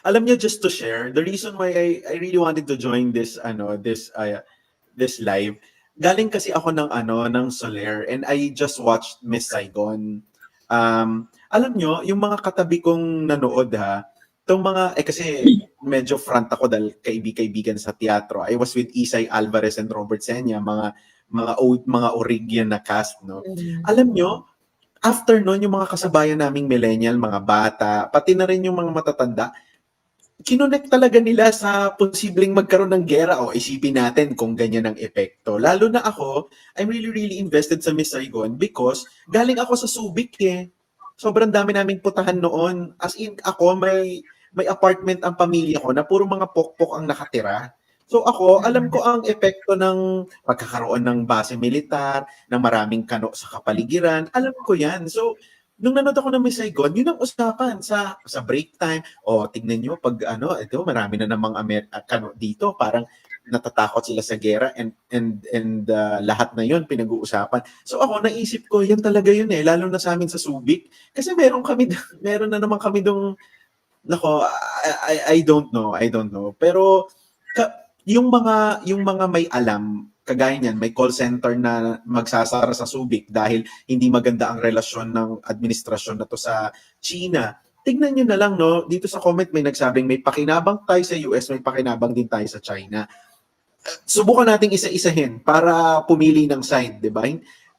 Alam niyo, just to share, the reason why I really wanted to join this live, galing kasi ako ng Soler, and I just watched Miss Saigon. Alam niyo, yung mga katabi kong nanood ha, tong mga kasi medyo front ako dahil kaibigan sa teatro. I was with Isay Alvarez and Robert Senya, mga origin na cast, no. Alam niyo, after nun, yung mga kasabayan naming millennial, mga bata, pati na rin yung mga matatanda, kinonect talaga nila sa posibleng magkaroon ng gera. O isipin natin kung ganyan ang epekto. Lalo na ako, I'm really invested sa Miss Saigon because galing ako sa Subic eh. Sobrang dami naming putahan noon. As in, ako may apartment ang pamilya ko na puro mga pokpok ang nakatira. So ako, alam ko ang epekto ng pagkakaroon ng base militar, ng maraming kano sa kapaligiran. Alam ko yan. So, nung nanood ako ng Miss Saigon, yun ang usapan sa break time. O, tignan nyo, pag ito, marami na namang kano dito. Parang natatakot sila sa gera and lahat na yun pinag-uusapan. So ako, naisip ko, yan talaga yun eh. Lalo na sa amin sa Subic. Kasi meron na naman kami dong, nako, I don't know. Pero, yung mga may alam, kagaya niyan, may call center na magsasara sa Subic dahil hindi maganda ang relasyon ng administrasyon na to sa China. Tignan nyo na lang, no? Dito sa comment may nagsabing may pakinabang tayo sa US, may pakinabang din tayo sa China. Subukan nating isa-isahin para pumili ng side, di ba?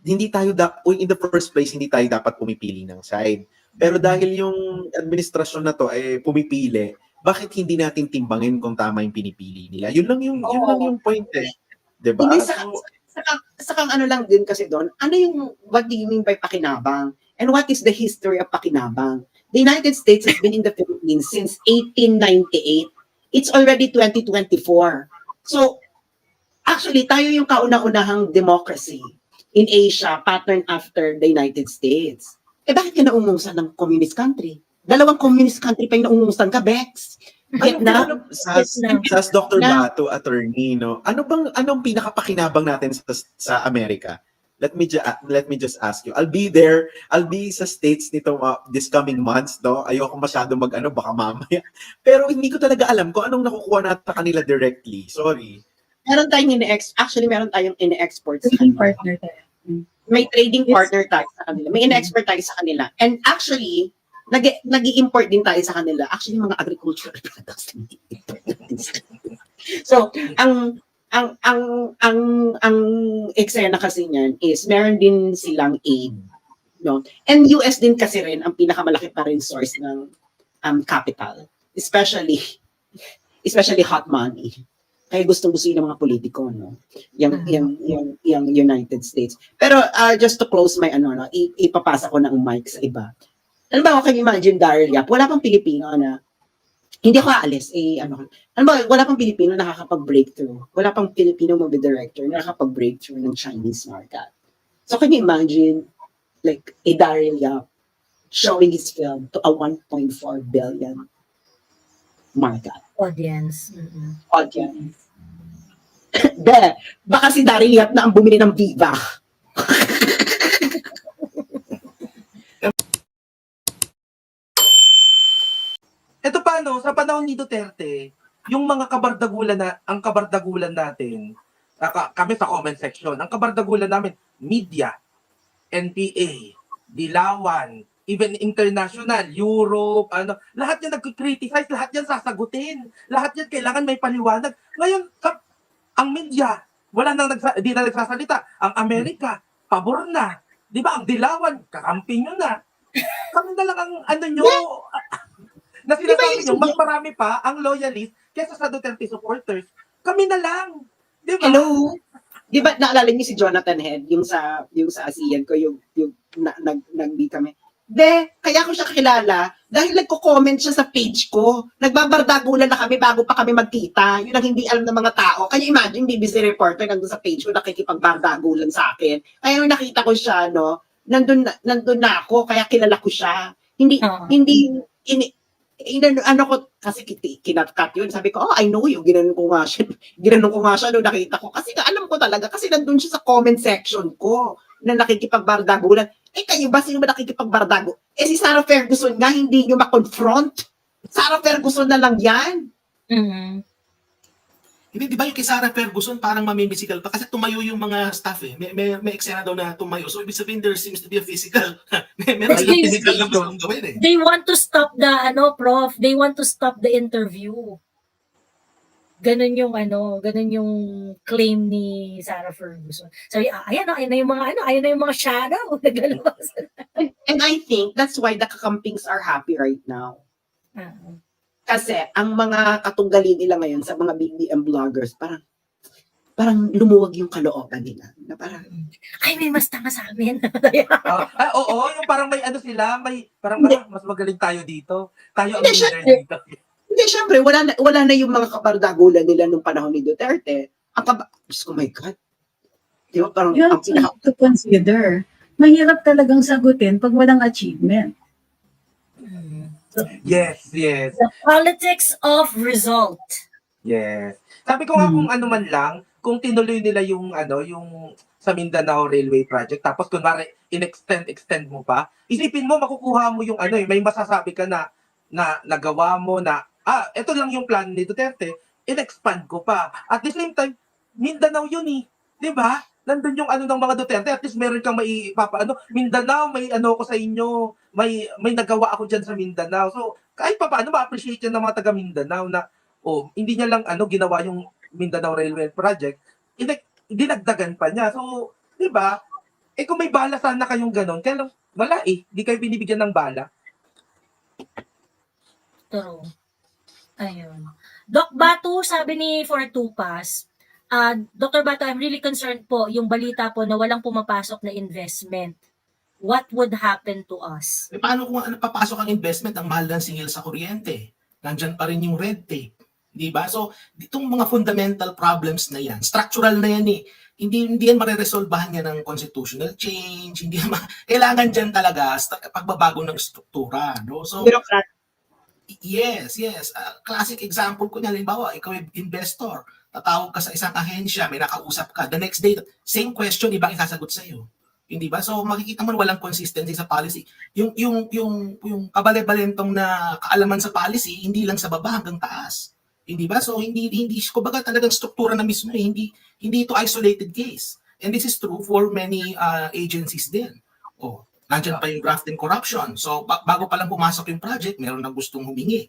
Hindi tayo, in the first place, hindi tayo dapat pumipili ng side. Pero dahil yung administrasyon na to ay pumipili, bakit hindi natin timbangin kung tama yung pinipili nila? Yun lang yung point eh. Diba? Hindi, sakang ano lang din kasi doon, what do you mean by pakinabang? And what is the history of pakinabang? The United States has been in the Philippines since 1898. It's already 2024. So, actually, tayo yung kauna-unahang democracy in Asia, pattern after the United States. Bakit ka naungungsan ng communist country? 2 communist country pa yung naungungsan ka, Bex. Vietnam. Sas Dr. Bato, attorney, no? Anong pinakapakinabang natin sa Amerika? Let me just ask you. I'll be sa States nito this coming months, no? Ayoko masyado baka mamaya. Pero hindi ko talaga alam kung anong nakukuha natin kanila directly. Sorry. Meron tayong ine-export sa trading partner tayo. May trading partner tayo sa kanila. May ine-export tayo sa kanila. And actually, nag-i-import din tayo sa kanila. Actually, mga agricultural products. So, ang eksena kasi niyan is meron din silang aid, no? And US din kasi rin ang pinakamalaki pa rin source ng capital, especially hot money. Kaya gustong-gusto ng mga politiko, no? Yung United States. Pero just to close my ipapasa ko ng mic sa iba. Ano ba, can you imagine Daryl Yap? Wala pang Pilipino na hindi ako aalis, wala pang Pilipino nakakapag-breakthrough. Wala pang Pilipino movie director na nakakapag-breakthrough ng Chinese market. So can you imagine, like, a Daryl Yap showing his film to a 1.4 billion market? Audience. Audience. Baka si Daryl Yap na ang bumili ng Viva. Ito paano, sa panahon ni Duterte, yung mga ang kabardagulan natin, kami sa comment section, ang kabardagulan namin, media, NPA, Dilawan, even international, Europe, lahat yan nag-criticize, lahat yan sasagutin, lahat yan kailangan may paliwanag. Ngayon, ang media, di na nagsasalita. Ang Amerika, pabor na. Di ba? Ang Dilawan, kakampi nyo na. Kami na lang ang na sinasabi nyo, mas marami pa ang loyalist kaysa sa Duterte supporters. Kami na lang. Di ba? Hello? Di ba naalala niyo si Jonathan Head, yung sa ASEAN ko, yung nag-meet kami. Kaya ko siya kilala dahil nagko-comment siya sa page ko. Nagbabardagulan na kami bago pa kami magkita. Yun ang hindi alam ng mga tao. Kaya imagine, BBC reporter nandun sa page ko, nakikipagbardagulan sa akin. Kaya nung nakita ko siya, nandun na ako, kaya kilala ko siya. Kasi kinat-cut yun. Sabi ko, I know you. Ginanon ko nga siya nung nakita ko. Kasi alam ko talaga, kasi nandun siya sa comment section ko na nakikipagbardagulan. Kayo ba? Sino ba nakikipagbardago? Si Sarah Ferguson nga, hindi nyo ma-confront. Sarah Ferguson na lang yan. Mhm. Hindi, di ba yung kay Sarah Ferguson parang mamimisikal pa kasi tumayo yung mga staff eh. May eksena daw na tumayo. So ibig sabihin there seems to be a physical. Meron Kasi yung physical na gustong gawin eh. They want to stop the prof, they want to stop the interview. Ganun yung claim ni Sarah Ferguson. Sabi, ayan na yung mga ayan na yung mga shadow. Nagalabas. And I think that's why the kakampings are happy right now. Ah. Kasi ang mga katunggali nila ngayon sa mga BBM vloggers, parang lumuwag yung kalooban nila. Na parang, Ay, may mas tanga sa amin. Oo, yung parang may ano sila, may parang Hindi. mas magaling tayo dito. Tayo ang Hindi, leader syempre. dito. hindi, syempre, wala na yung mga kabardagulan nila nung panahon ni Duterte. Diyos ko, my God. Di ba, parang, You ang have to consider, mahirap talagang sagutin pag walang achievement. Yes. The politics of result. Yes. Sabi ko nga kung ano man lang, kung tinuloy nila yung sa Mindanao Railway Project, tapos kunwari extend mo pa, isipin mo makukuha mo yung may masasabi ka na nagawa mo na ito lang yung plan ni Duterte, in-expand ko pa. At the same time, Mindanao yun eh. 'Di ba? Nandun yung ng mga Duterte, at least meron kang Mindanao, may ko sa inyo, may nagawa ako diyan sa Mindanao. So, kahit paano ma-appreciate yan ng mga taga Mindanao na hindi niya lang ginawa yung Mindanao Railway Project, dinagdagan pa niya. So, 'di ba? Kung may bala sana kayong ganun, kaya lang wala di kayo binibigyan ng bala. True. Ayun. Doc Batu, sabi ni Fortupas, Dr. Batu, I'm really concerned po yung balita po na walang pumapasok na investment. What would happen to us? Eh, paano kung papasok ang investment, ang mahal ng singil sa kuryente? Nandyan pa rin yung red tape. Di ba? So, itong mga fundamental problems na yan, structural na yan eh. Hindi yan mareresolbahan yan ng constitutional change. Hindi yan kailangan dyan talaga pagbabago ng struktura. No? So, bureaucrat. yes. Classic example ko niya, halimbawa, ikaw ay investor, tatawag ka sa isang ahensya, may nakausap ka, the next day, same question, ibang isasagot sa'yo. Hindi ba? So makikita mo walang consistency sa policy. Yung kabale-balentong na kaalaman sa policy, hindi lang sa baba hanggang taas. Hindi ba? So hindi kumbaga talagang struktura na mismo hindi ito isolated case. And this is true for many agencies din. Nandiyan pa yung graft and corruption. So bago pa lang pumasok yung project, meron na gustong humingi.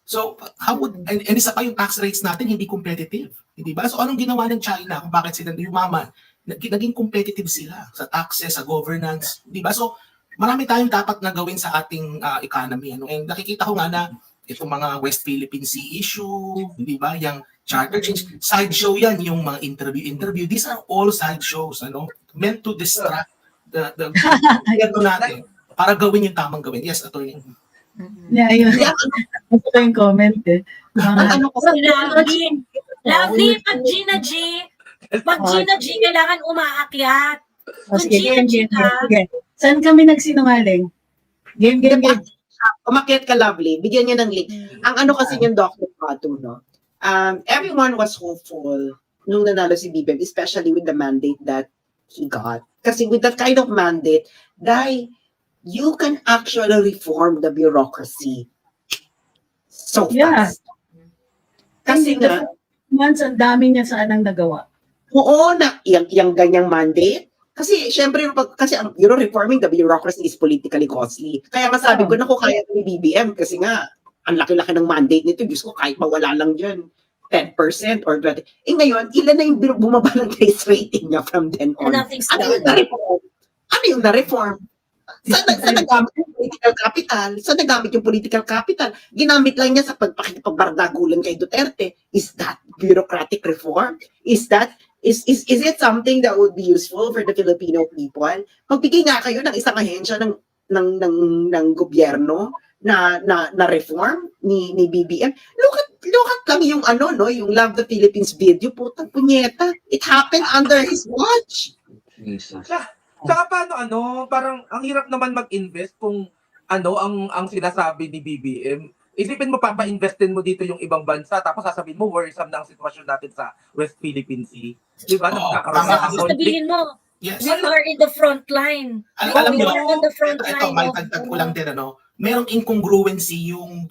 So how would and isa pa yung tax rates natin hindi competitive. Hindi ba? So anong ginawa ng China kung bakit sila yumaman? Naging competitive sila sa taxes, sa governance, di ba? So, marami tayong dapat na gawin sa ating economy. And nakikita ko nga na itong mga West Philippine Sea issue, di ba? Yung charter change, sideshow yan, yung mga interview. These are all sideshows, meant to distract the natin para gawin yung tamang gawin. Yes, attorney. Yeah, yun. Gusto ko yung comment eh. Lovely, pag Gina G, kailangan umaakyat. Kung Gina G ka, Saan kami nagsinungaling? Game. Umakyat ka, Lovely. Bigyan niya ng link. Ang kasi yung Dr. Batu, no? Everyone was hopeful nung nanalo si BBM, especially with the mandate that he got. Kasi with that kind of mandate, you can actually reform the bureaucracy so fast. Kasi nga, Once ang dami niya sanang nagawa. oo na, yung ganyang mandate. Kasi, syempre, kasi ang reforming the bureaucracy is politically costly. Kaya nga sabi ko, naku, kaya ni BBM, kasi nga, ang laki-laki ng mandate nito. Diyos ko, kahit mawala lang dyan, 10% or 20%. Ngayon, ilan na yung bumaba ng case rating niya from then on? nothing's Ano yung done. na-reform? Ano yung na-reform? Saan nagamit yung political capital? Saan nagamit yung political capital? Ginamit lang niya sa pagpapagbardagulan kay Duterte. Is that bureaucratic reform? Is it something that would be useful for the Filipino people? Magbigay nga kayo ng isang ahensya ng gobyerno na reform ni BBM. Look at lang yung yung Love the Philippines video, putang punyeta. It happened under his watch. Saka paano parang ang hirap naman mag-invest kung ang sinasabi ni BBM. Isipin mo, papa-investin mo dito yung ibang bansa, tapos sasabihin mo, worrisome na ang sitwasyon natin sa West Philippine Sea. Di ba? Nagkakaroon na ng conflict. Sabihin mo, Yes. we are in the front line. Alam We niyo, are on the front ito, line. may dagdag ko lang din, merong incongruency yung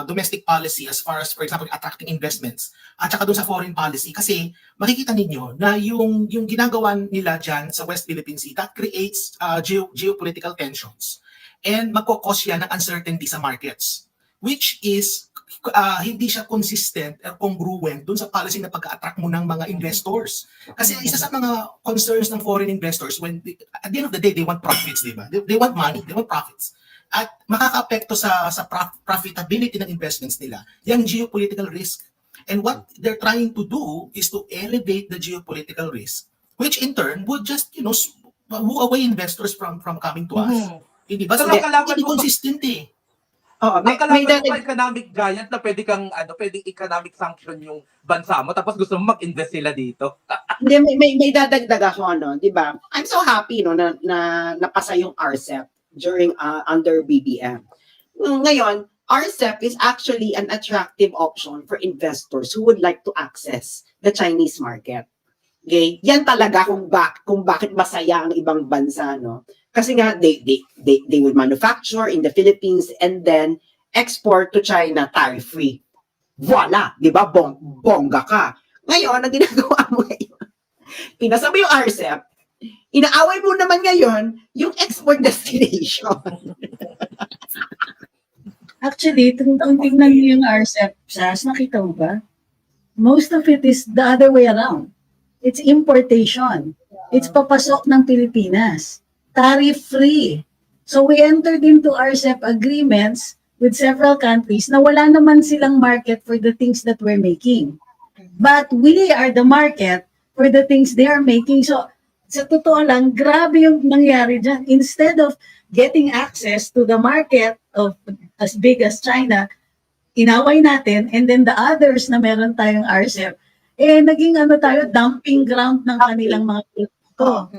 domestic policy as far as, for example, attracting investments at saka doon sa foreign policy. Kasi makikita ninyo na yung ginagawa nila dyan sa West Philippine Sea, that creates geopolitical tensions and magkakos yan ng uncertainty sa markets, which is hindi siya consistent or congruent dun sa policy na pag-attract mo ng mga investors. Kasi isa sa mga concerns ng foreign investors, at the end of the day, they want profits, di ba? They want money, they want profits. At makaka-apekto sa profitability ng investments nila, yung geopolitical risk. And what they're trying to do is to elevate the geopolitical risk, which in turn would just, woo away investors from coming to us. Hindi ba? So, Pero kalaban hindi mo- consistent eh. Oo, Ang may kalaban mo pa economic giant na pwedeng economic sanction yung bansa mo tapos gusto mo mag-invest sila dito. Hindi, may dadagdag ako, di ba? I'm so happy, na napasa yung RCEP during, under BBM. Ngayon, RCEP is actually an attractive option for investors who would like to access the Chinese market. Okay? Yan talaga kung bakit masaya ang ibang bansa, no? Kasi nga, they would manufacture in the Philippines and then export to China tariff-free. Voila! Di ba? Bongga ka. Ngayon, ang ginagawa mo ngayon, pinasa mo yung RCEP, inaaway mo naman ngayon yung export destination. Actually, kung tingnan niyo yung RCEP, SAS, nakita mo ba? Most of it is the other way around. It's importation. It's papasok ng Pilipinas. Tariff-free. So we entered into RCEP agreements with several countries na wala naman silang market for the things that we're making. But we are the market for the things they are making. So sa totoo lang, grabe yung nangyari dyan. Instead of getting access to the market of as big as China, inaway natin, and then the others na meron tayong RCEP, naging dumping ground ng kanilang mga produkto.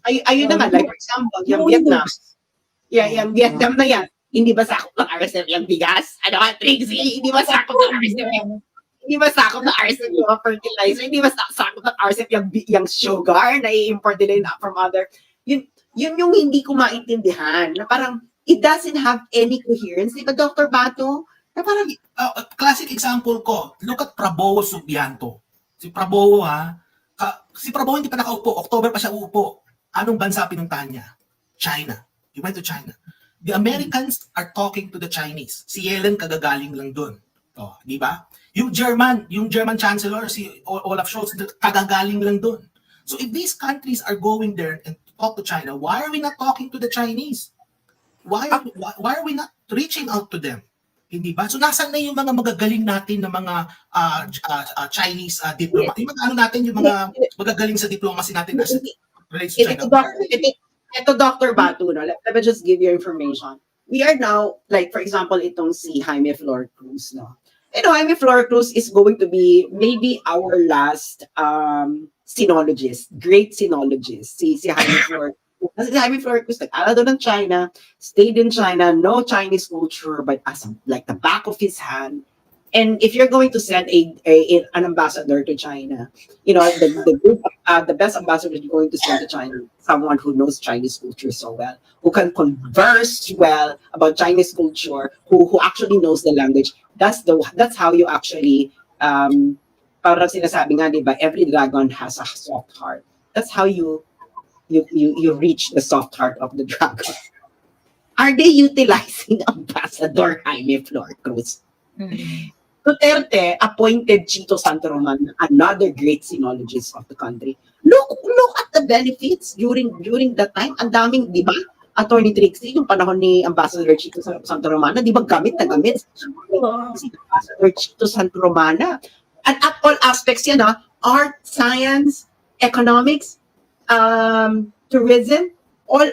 Ayun na nga, like for example, yung Vietnam. Yung Vietnam na yan. Hindi ba sakop ng RCEP yung bigas? Ano ka, Trixie? Hindi ba sakop ng RCEP yung hindi ba sakop ng RCEP yung fertilizer? Hindi ba sakop ng RCEP yung sugar na i-import nila from other? Yun yung hindi ko maintindihan. Na parang, it doesn't have any coherence. Di ba, Dr. Bato? Na parang, Classic example ko, look at Prabowo Subianto. Si Prabowo si Prabowo hindi pa nakaupo, October pa siya uupo. Anong bansa pinuntahan niya? China. He went to China. The Americans are talking to the Chinese. Si Yellen kagagaling lang doon. Oh, di ba? Yung German Chancellor, si Olaf Scholz, kagagaling lang doon. So if these countries are going there and talk to China, why are we not talking to the Chinese? Why are we not reaching out to them? Hindi ba? So nasaan na yung mga magagaling natin na mga Chinese diplomat? Yung yung mga magagaling sa diplomacy natin as it relates to China. Ito, Dr. Batu, no? Let me just give you information. We are now, like, for example, itong si Jaime Flor Cruz, no? Jaime Flor Cruz is going to be maybe our last sinologist, great sinologist, si Jaime Flor. Kasi si Jaime Flor Cruz, nag-aral doon ng China, stayed in China, no Chinese culture, but as like the back of his hand. And if you're going to send an ambassador to China, the best ambassador you're going to send to China is someone who knows Chinese culture so well, who can converse well about Chinese culture, who actually knows the language. That's how you actually, parang sinasabi nga, di ba, every dragon has a soft heart. That's how you reach the soft heart of the dragon. Are they utilizing Ambassador Jaime Flor Cruz? Duterte appointed Chito Santoruman, another great sinologist of the country. Look at the benefits during that time. Ang daming, di ba? Attorney Trixie, yung panahon ni Ambassador Chito Santorumana, di ba gamit na gamit si Ambassador Chito Santorumana? And at all aspects yan, art, science, economics, tourism, all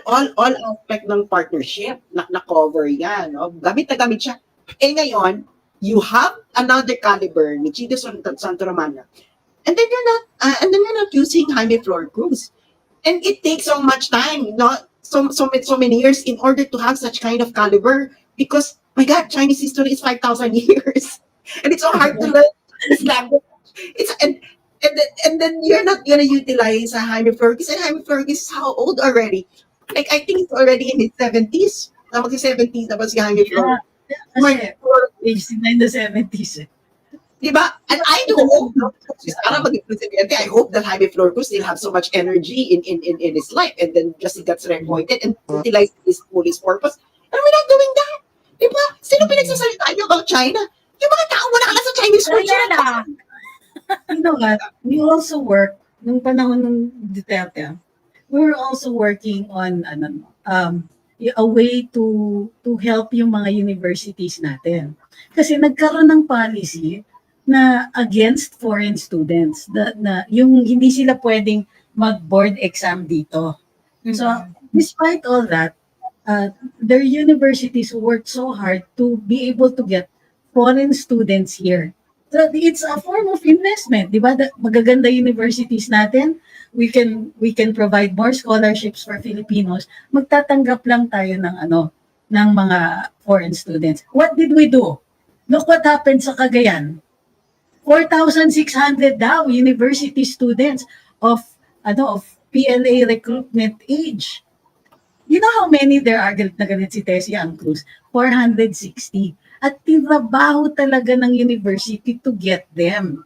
aspect ng partnership na cover yan. No? Gamit na gamit siya. Ngayon, you have another caliber ni Chito Santorumana, and then you're not using Jaime Flor Cruz, and it takes so much time, so many years in order to have such kind of caliber, because my God, Chinese history is 5,000 years, and it's so hard to learn this language. And then you're not gonna utilize Jaime Flor Cruz, and Jaime Flor Cruz is how old already? Like I think he's already in his 70s. na magsi-70s na ba si Jaime Flor? Kasi, age in the 70s. Diba? And I do hope, no, si Sara maging presidente, I hope that Jaime Florco still have so much energy in his life and then just he gets reappointed and utilized his police purpose. And we're not doing that. Diba? Sino pinagsasalita niyo about China? Yung mga tao wala ka sa Chinese Kaya culture. na. You know what? We also work, nung panahon ng Duterte, we were also working on a way to help yung mga universities natin. Kasi nagkaroon ng policy na against foreign students, na yung hindi sila pwedeng mag-board exam dito. So, despite all that, their universities worked so hard to be able to get foreign students here. So, it's a form of investment, di ba? Magaganda universities natin, we can provide more scholarships for Filipinos. Magtatanggap lang tayo ng mga foreign students. What did we do? Look what happened sa Cagayan. 4,600 daw university students of PLA recruitment age. You know how many there are? Galit na galit si Tessie Ang Cruz. 460. At tinrabaho talaga ng university to get them.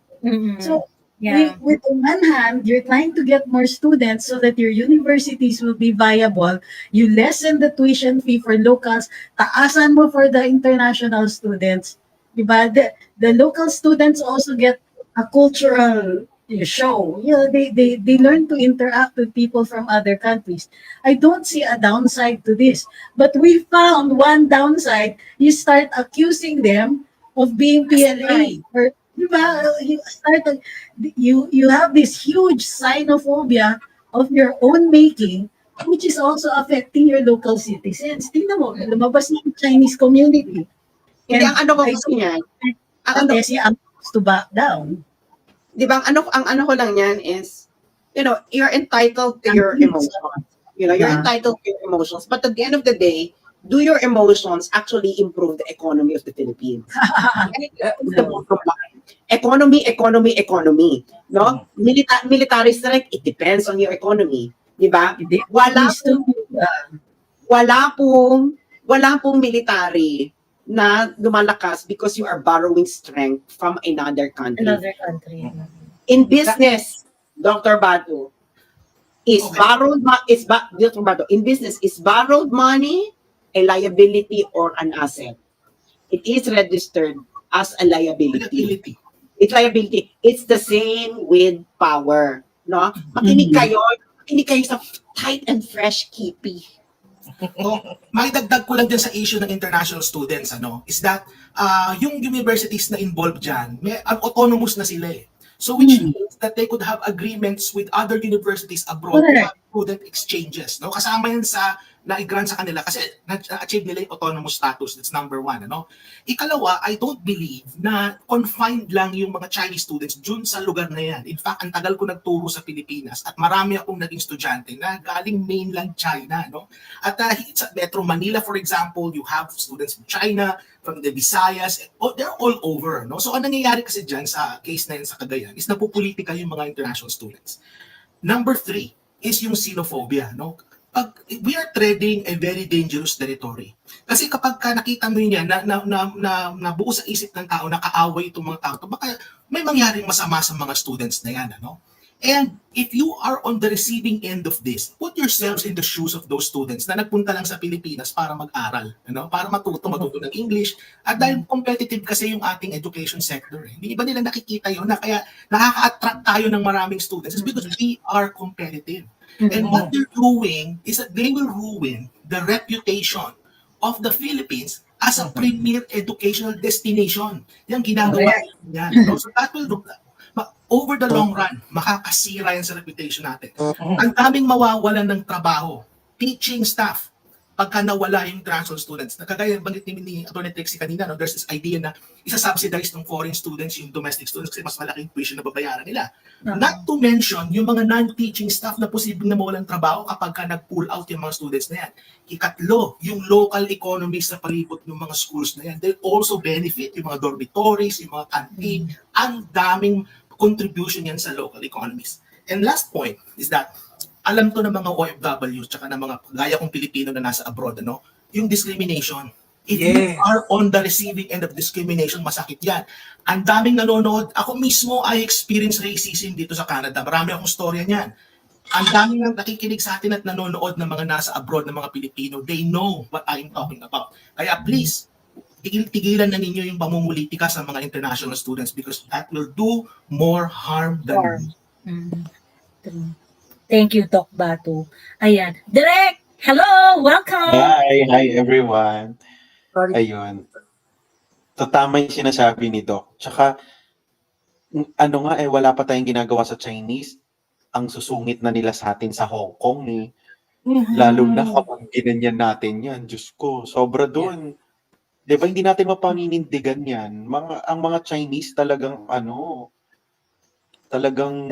So, Yeah. with one hand, you're trying to get more students so that your universities will be viable. You lessen the tuition fee for locals. Taasan mo for the international students. Diba? The local students also get a cultural show. You know, they learn to interact with people from other countries. I don't see a downside to this. But we found one downside. You start accusing them of being PLA. Or, diba? You have this huge xenophobia of your own making, which is also affecting your local citizens. Tingnan mo, lumabas na yung Chinese community. Hindi, ang ano ko gusto niyan, ang ano, Kasi ang to back down. di ba, ang ano ko lang yan is, you know, you're entitled to your emotions. You know, you're Yeah. entitled to your emotions. But at the end of the day, do your emotions actually improve the economy of the Philippines? The bottom line. Economy. No? Military strike, it depends on your economy. Di ba? Wala pong military na lumalakas because you are borrowing strength from another country. Another country. In business, Dr. Badu, is Dr. Badu, in business, is borrowed money a liability or an asset? It is registered as a liability. It's liability. It's the same with power. No? Makinig kayo sa tight and fresh kipi. Makidagdag ko lang din sa issue ng international students, is that yung universities na involved dyan, may autonomous na sila eh. So which means that they could have agreements with other universities abroad to have student exchanges. No? Kasama yan sa na-grant sa kanila kasi na-achieve nila yung autonomous status. That's number one. Ikalawa, I don't believe na confined lang yung mga Chinese students dun sa lugar na yan. In fact, ang tagal ko nagturo sa Pilipinas at marami akong naging estudyante na galing mainland China. At sa Metro Manila, for example, you have students from China, from the Visayas, they're all over. So ang nangyayari kasi dyan sa case na yan sa Cagayan is napupolitika yung mga international students. Number 3 is yung xenophobia. We are treading a very dangerous territory. Kasi kapag nakita mo yun yan, na buo sa isip ng tao, nakaaway itong mga tao, baka may mangyaring masama sa mga students na yan. And if you are on the receiving end of this, put yourselves in the shoes of those students na nagpunta lang sa Pilipinas para mag-aral, para matuto ng English. At dahil competitive kasi yung ating education sector, hindi ba nila nakikita yun na kaya nakaka-attract tayo ng maraming students is because we are competitive. And what they're doing is that they will ruin the reputation of the Philippines as a premier educational destination. Yan ginagawa yan. So that will over the long run, makakasira yan sa reputation natin. Ang daming mawawalan ng trabaho, teaching staff, pagka nawala yung international students. Kagaya banggit ni Atty. Trixie kanina, there's this idea na isa-subsidize ng foreign students yung domestic students kasi mas malaking tuition na babayaran nila. Not to mention, yung mga non-teaching staff na posibleng na mawalang trabaho kapag ka nag-pull out yung mga students na yan. Ikatlo, yung local economies sa palibot ng mga schools na yan, they also benefit yung mga dormitories, yung mga canteen, ang daming contribution yan sa local economies. And last point is that alam to ng mga OFW tsaka ng mga gaya kong Pilipino na nasa abroad, yung discrimination. If you Yes. are on the receiving end of discrimination, masakit yan. Ang daming nanonood. Ako mismo, I experience racism dito sa Canada. Marami akong storya niyan. Ang daming nang nakikinig sa atin at nanonood ng mga nasa abroad ng mga Pilipino. They know what I'm talking about. Kaya please, tigilan na ninyo yung pamumulitika sa mga international students because that will do more harm than Harm. True. Thank you, Doc Batu. Ayan. Direk, hello! Welcome! Hi everyone. Sorry. Ayun. Tama yung sinasabi ni Doc. Tsaka, ano nga wala pa tayong ginagawa sa Chinese. Ang susungit na nila sa atin sa Hong Kong eh. Lalo na kapag ginanyan natin yan. Diyos ko, sobra doon. Di ba hindi natin mapaninindigan yan? Ang mga Chinese talagang talagang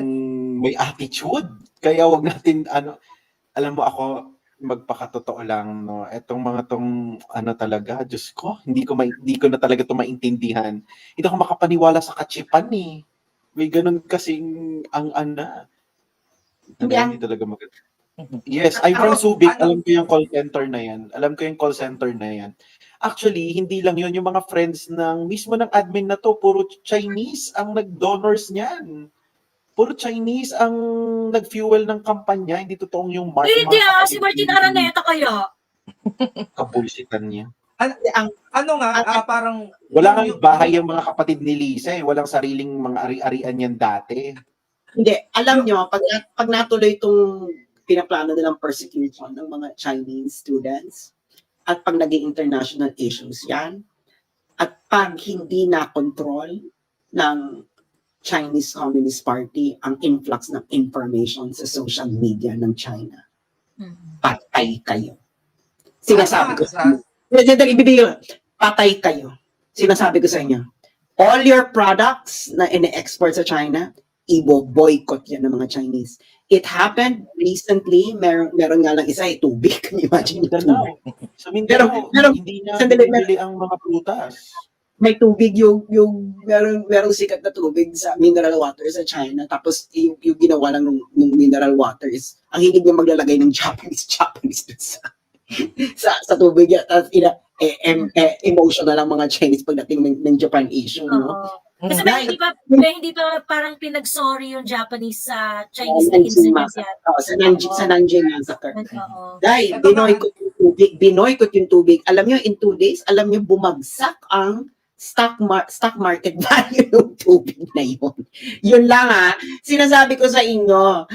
may attitude. Kaya wag natin alam mo ako, magpakatotoo lang, no. Etong mga talaga, Diyos ko, hindi ko na talaga ito maintindihan. Hindi ako makapaniwala sa kachipan eh. May ganun kasing hindi talaga maganda. Yes, I'm from Subic. Alam ko yung call center na yan. Actually, hindi lang yun. Yung mga friends mismo ng admin na to, puro Chinese ang nag-donors niyan. Puro Chinese ang nag-fuel ng kampanya. Hindi totoong yung Hindi si Martin Araneta kaya. Kabulsitan niya. Parang Wala nga bahay ang mga kapatid ni Lisa eh. Walang sariling mga ari-arian yan dati. Hindi, alam nyo, pag natuloy itong pinaplano nilang persecution ng mga Chinese students, at pag naging international issues yan, at pag hindi na control ng Chinese Communist Party ang influx ng information sa social media ng China, patay kayo. Sinasabi ko sa inyo. Patay kayo. Sinasabi ko sa inyo. All your products na ine-export sa China, i-boycott yan ng mga Chinese. It happened recently, meron nga lang isa, tubig. Can you imagine yung tubig? Sa Mindanao, hindi na bibili ang mga prutas. May tubig yung merong sikat na tubig sa mineral water sa China. Tapos yung ginawa lang ng mineral water is, ang hilig niya maglalagay ng Japanese sa tubig. Tapos emotional ang mga Chinese pagdating ng Japan issue. No? Kasi may hindi pa parang pinag-sorry yung Japanese sa Chinese na incident yan. Sa Nanjing massacre. Oo. Dahil binoykot yung tubig. Alam nyo, in 2 days, bumagsak ang stock market value ng tubig na yun. Yun lang sinasabi ko sa inyo,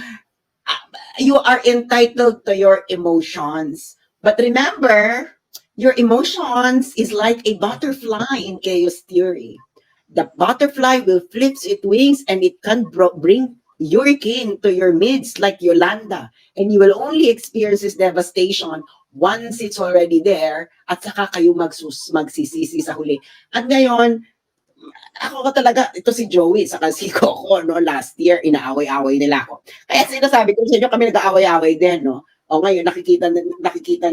you are entitled to your emotions. But remember, your emotions is like a butterfly in chaos theory. The butterfly will flip its wings and it can bring hurricane to your midst like Yolanda. And you will only experience this devastation once it's already there at saka kayo magsisisi sa huli. At ngayon, ako talaga, ito si Joey, saka si Coco, no, last year, inaaway-away nila ako. Kaya sinasabi ko sa inyo, kami nag-aaway-away din, no? O ngayon, nakikita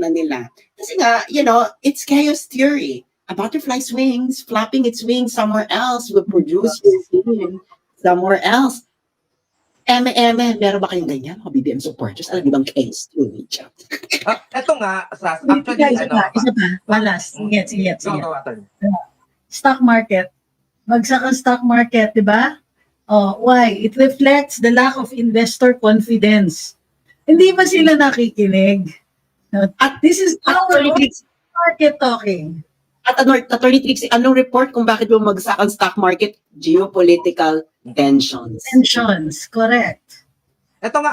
na nila. Kasi nga, it's chaos theory. A butterfly swings, flapping its wings somewhere else will produce somewhere else. Meron ba kayong ganyan? Mga BBM supporters? Alam niyo bang chaos theory? Eto nga, Isa pa. Walas. Sige. Stock market. Bagsak ang stock market, di ba? Why? It reflects the lack of investor confidence. Hindi ba sila nakikinig? At This is our market talking. At Attorney Trixie, anong report kung bakit bumagsak ang stock market? Geopolitical tensions. Tensions, correct. Ito nga,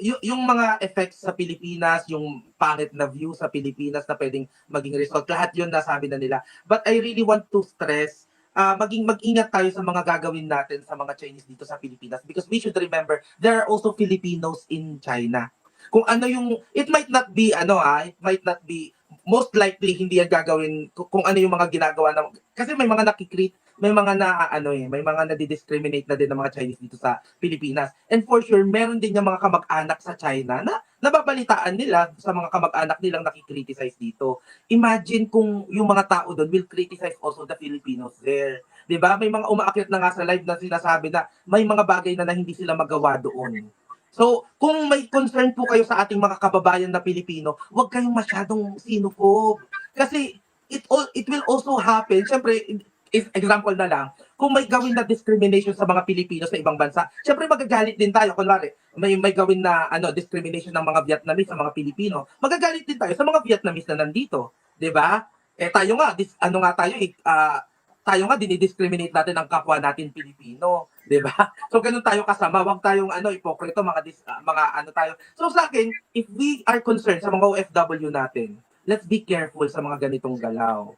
yung mga effects sa Pilipinas, yung pangit na view sa Pilipinas na pwedeng maging result, lahat yun nasabi na nila. But I really want to stress, mag-ingat tayo sa mga gagawin natin sa mga Chinese dito sa Pilipinas because we should remember, there are also Filipinos in China. Kung ano yung, it might not be, most likely hindi yan gagawin kung ano yung mga ginagawa na, kasi may mga may mga nadi-discriminate na din ng mga Chinese dito sa Pilipinas. And for sure, meron din yung mga kamag-anak sa China na nababalitaan nila sa mga kamag-anak nilang nakikriticize dito. Imagine kung yung mga tao doon will criticize also the Filipinos there. 'Di ba? May mga umaakyat na nga sa live na sinasabi na may mga bagay na hindi sila magawa doon. So, kung may concern po kayo sa ating mga kababayan na Pilipino, huwag kayong masyadong sinupog. Kasi it will also happen, syempre, if example na lang, kung may gawin na discrimination sa mga Pilipino sa ibang bansa, syempre magagalit din tayo. Kunwari, may gawin na discrimination ng mga Vietnamese sa mga Pilipino, magagalit din tayo sa mga Vietnamese na nandito. 'Di ba? Tayo nga, tayo nga dinidiscriminate natin ang kapwa natin Pilipino, 'di ba? So ganun tayo kasama, wag tayong hipokrito, mga tayo. So sa akin, if we are concerned sa mga OFW natin, let's be careful sa mga ganitong galaw.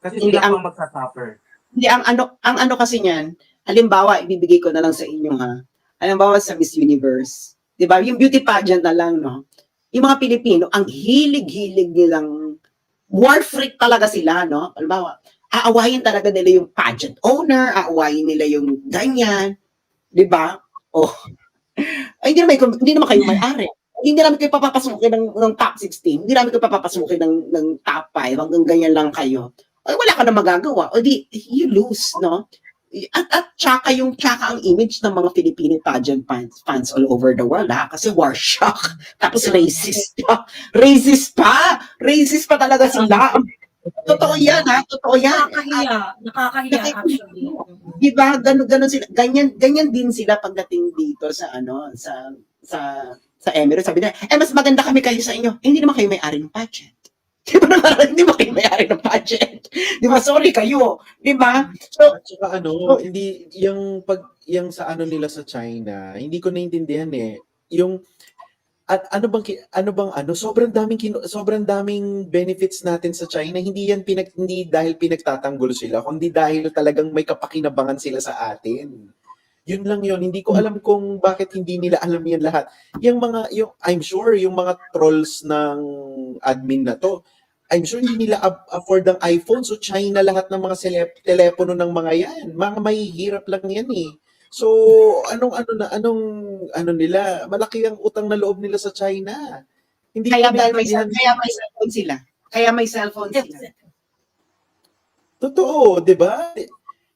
Kasi Hindi, sila ang magsasuffer. Hindi, ang ano kasi niyan, halimbawa, ibibigay ko na lang sa inyo ha. Halimbawa sa Miss Universe, di ba? Yung beauty pageant na lang, no? Yung mga Pilipino, ang hilig-hilig nilang, war freak talaga sila, no? Halimbawa, aawayin talaga nila yung pageant owner, aawayin nila yung ganyan, di ba? Oh. Ay, hindi naman kayo may-ari. Hindi namin kayo papapasukin ng top 16. Hindi namin kayo papapasukin ng top 5. Hanggang ganyan lang kayo. Ay, wala ka na magagawa. O di, you lose, no? At tsaka ang image ng mga Filipino pageant fans all over the world, ha? Kasi war shock. Tapos racist pa. Racist pa talaga sila. Totoo yan, ha? Totoo yan. Nakakahiya actually. Di ba? Ganun sila. Ganyan din sila pagdating dito sa Emirates. Sabi nila, mas maganda kami kayo sa inyo. Hindi naman kayo may-ari ng pageant. Di ba naman, hindi mo kayo may-ari ng pageant. Di ba? Sorry kayo. Di ba? So, At saka hindi yung sa nila sa China, hindi ko naintindihan eh. Yung at sobrang daming benefits natin sa China, hindi dahil pinagtatanggol sila, kundi dahil talagang may kapakinabangan sila sa atin. Yun lang yun. Hindi ko alam kung bakit hindi nila alam yan lahat. I'm sure yung mga trolls ng admin na to, I'm sure hindi nila afford ang iPhone. So China lahat ng mga telepono ng mga yan. Mga mahihirap lang yan eh. So anong nila? Malaki ang utang na loob nila sa China. Hindi kaya ko may maintindihan. cellphone sila. Kaya may cellphone sila. Totoo, 'di ba?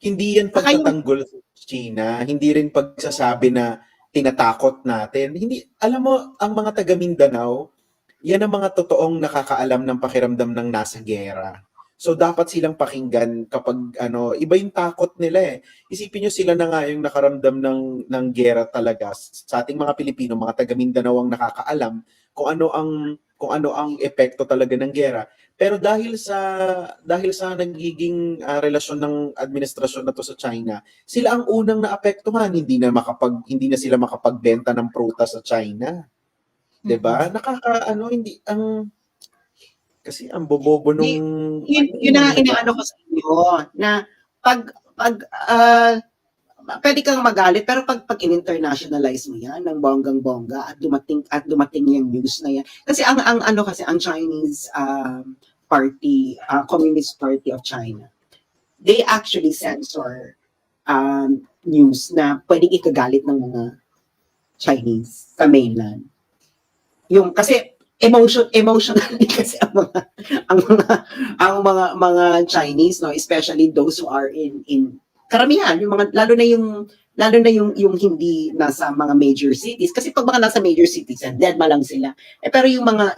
Hindi yan pagtatanggol sa China, hindi rin pagsasabi na tinatakot natin. Hindi, alam mo, ang mga taga Mindanao, yan ang mga totoong nakakaalam ng pakiramdam ng nasa gera. So dapat silang pakinggan kapag iba yung takot nila eh. Isipin nyo sila na nga yung nakaramdam ng gera talaga. Sa ating mga Pilipino, mga taga Mindanao ang nakakaalam kung ano ang epekto talaga ng gera. Pero dahil sa nagiging relasyon ng administrasyon na to sa China, sila ang unang naapektuhan, hindi na sila makapagbenta ng prutas sa China. 'Di ba? Kasi ang bobobo nung Yun ang inaano ko sa inyo na pag pwede kang magalit pero pag in-internationalize mo yan ng bonggang-bongga at dumating yung news na yan. Kasi ang Chinese party, Communist Party of China, they actually censor news na pwedeng ikagalit ng mga Chinese sa mainland. Yung kasi emotionally kasi ang mga Chinese, no, especially those who are in karamihan yung mga lalo na yung hindi nasa mga major cities, kasi pag mga nasa major cities dead ma lang sila, pero yung mga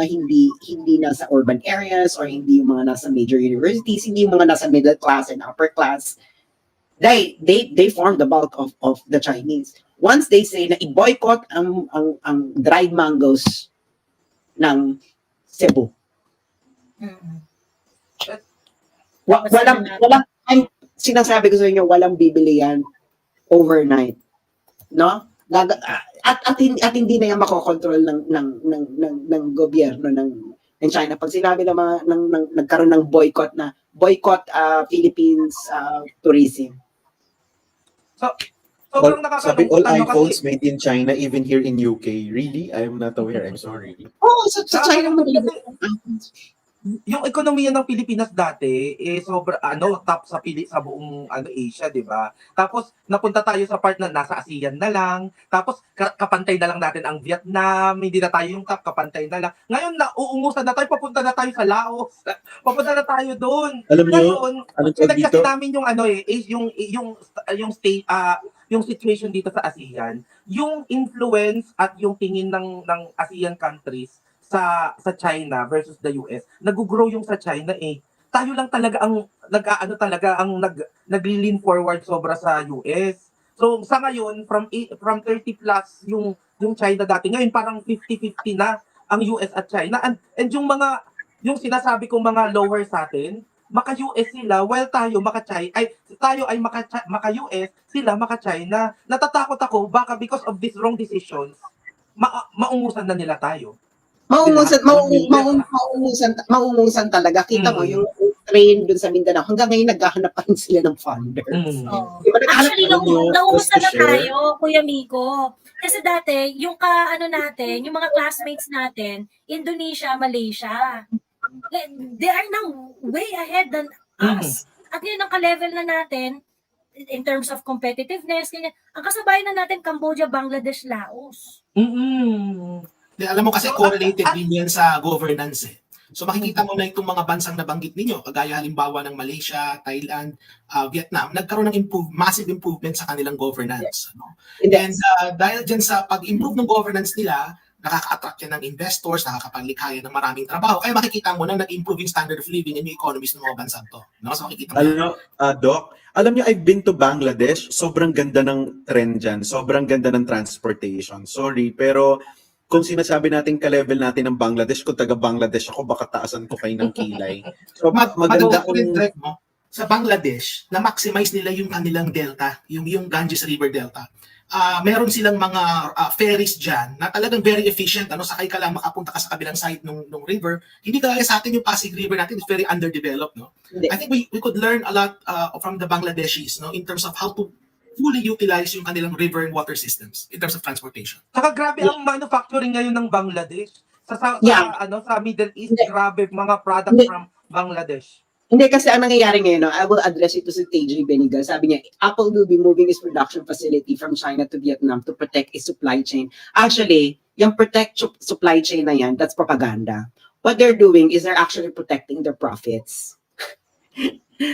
hindi nasa urban areas or hindi yung mga nasa major universities, hindi yung mga nasa middle class and upper class, they form the bulk of the Chinese. Once they say na i-boycott ang dried mangoes ng Cebu, walang sinasabi ko sa inyo, walang bibili yan overnight, no? At hindi na yan makokontrol ng gobyerno ng China. Pag sinabi nagkaroon ng boycott Philippines tourism. So, sobrang sabi all nakakaano iPhones kasi, made in China, even here in UK. Really? I'm not aware. I'm sorry. Sa China mo yung ekonomiya ng Pilipinas dati top sa buong Asia, 'di ba? Tapos napunta tayo sa part na nasa ASEAN na lang. Tapos kapantay na lang natin ang Vietnam, hindi na tayo yung top, kapantay na lang. Ngayon na uungusan na tayo, papunta na tayo sa Laos. Papunta na tayo doon. Alam niyo, Ngayon, anong tawag pinagkasi dito? namin yung yung state yung situation dito sa ASEAN, yung influence at yung tingin ng ASEAN countries sa China versus the US, nag-grow yung sa China eh. Tayo lang talaga ang nagli-lean forward sobra sa US. So sa ngayon from 30 plus yung China dati, ngayon parang 50-50 na ang US at China, and yung sinasabi kong mga lower sa atin, maka-US sila, while tayo maka-US, sila maka-China. Natatakot ako, baka because of these wrong decisions, maungusan na nila tayo. Maungusan talaga. Kita mo, yung train dun sa Mindanao, hanggang ngayon naghahanap pa rin sila ng funders. Oo. Di ba, naghahanap Actually, pa rin yung- naumusta na just to share. tayo, Kuya Miko. Kasi dati, yung natin, yung mga classmates natin, Indonesia, Malaysia, they are now way ahead than us. At yun ang ka-level na natin in terms of competitiveness. Ganyan. Ang kasabayan na natin, Cambodia, Bangladesh, Laos. Di, alam mo kasi correlated din yan sa governance eh. So makikita mo na itong mga bansang nabanggit ninyo, kagaya halimbawa ng Malaysia, Thailand, Vietnam, nagkaroon ng massive improvement sa kanilang governance. No? And dahil dyan sa pag-improve ng governance nila, nakaka-attract yan ng investors, nakakapaglikha yan ng maraming trabaho. Kaya makikita mo na nag-improve yung standard of living and yung economies ng mga bansang to. No? So makikita mo. Alam Doc, alam niyo, I've been to Bangladesh. Sobrang ganda ng trend dyan. Sobrang ganda ng transportation. Sorry, pero kung sinasabi natin ka-level natin ng Bangladesh, kung taga Bangladesh ako, baka taasan ko kayo ng kilay. So, maganda kung... mo, sa Bangladesh, na-maximize nila yung kanilang delta, yung Ganges River Delta. Meron silang mga ferries dyan na talagang very efficient. Sakay ka lang, makapunta ka sa kabilang side ng river. Hindi kaya sa atin yung Pasig River natin is very underdeveloped. No? I think we could learn a lot from the Bangladeshis, no, in terms of how to fully utilize yung kanilang river and water systems in terms of transportation. Saka grabe ang manufacturing ngayon ng Bangladesh. Sa Middle East, grabe mga products from Bangladesh. Hindi, kasi ang nangyayari ngayon, I will address it to si TJ Benigal. Sabi niya, Apple will be moving its production facility from China to Vietnam to protect its supply chain. Actually, yung protect supply chain na yan, that's propaganda. What they're doing is they're actually protecting their profits.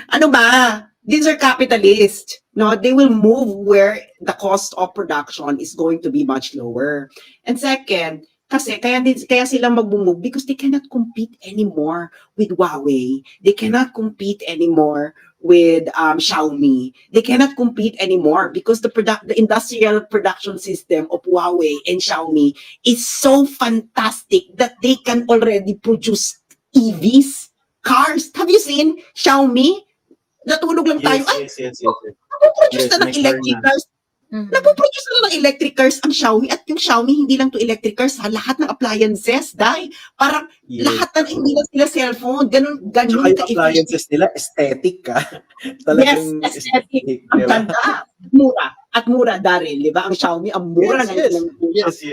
Ano ba? These are capitalists. No, they will move where the cost of production is going to be much lower. And second, kasi kaya sila mag-move because they cannot compete anymore with Huawei. They cannot compete anymore with Xiaomi. They cannot compete anymore because the industrial production system of Huawei and Xiaomi is so fantastic that they can already produce EVs, cars. Have you seen Xiaomi? Natulog lang tayo. Yes. Napoproduce na ng may car electric na. cars. Napoproduce na ng electric cars ang Xiaomi, at yung Xiaomi hindi lang to electric cars, lahat ng appliances, parang lahat na hindi lang sila cellphone, ganun Tsaka yung ka-efficient. appliances nila, aesthetic ka. Talagang Yes, aesthetic. Ang diba? ganda. At mura, Daryl, di ba? Ang Xiaomi, ang mura ng ilang Yes.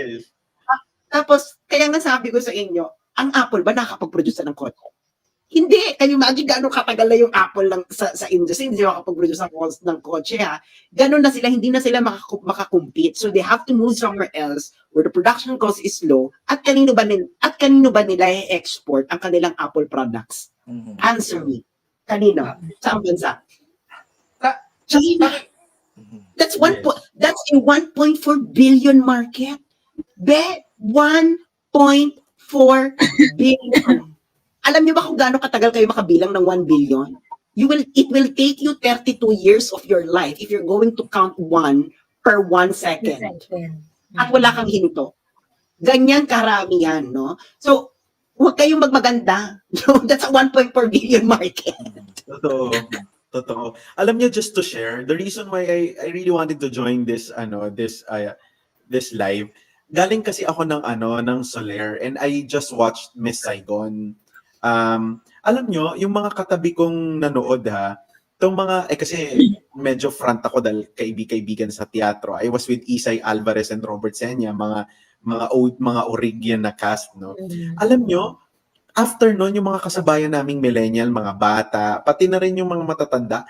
Tapos, kaya nga sabi ko sa inyo, ang Apple ba nakakapag-produce ng kotse? Hindi. Can you imagine gano'ng katagal na yung Apple lang sa industry? Hindi sila makapag-produce ng kotse, ha? Ganon na sila, hindi na sila makakompete. So they have to move somewhere else where the production cost is low. At kanino ba nila i-export ang kanilang Apple products? Answer me. Kanino? Saan bansa? China. That's a 1.4 billion market. Bet 1.4 billion. Alam niyo ba kung gaano katagal kayo makabilang ng 1 billion? It will take you 32 years of your life if you're going to count 1 per 1 second. At wala kang hinto. Ganyan karami yan, no? So, huwag kayong magmaganda. That's a 1.4 billion market. Totoo. Alam niyo, just to share, the reason why I really wanted to join this live, galing kasi ako ng Soler, and I just watched Miss Saigon. Alam nyo, yung mga katabi kong nanood itong mga, kasi medyo front ako dahil kaibigan sa teatro. I was with Isay Alvarez and Robert Senya, mga Origyan na cast, no? Alam nyo, after nun, yung mga kasabayan naming millennial, mga bata, pati na rin yung mga matatanda,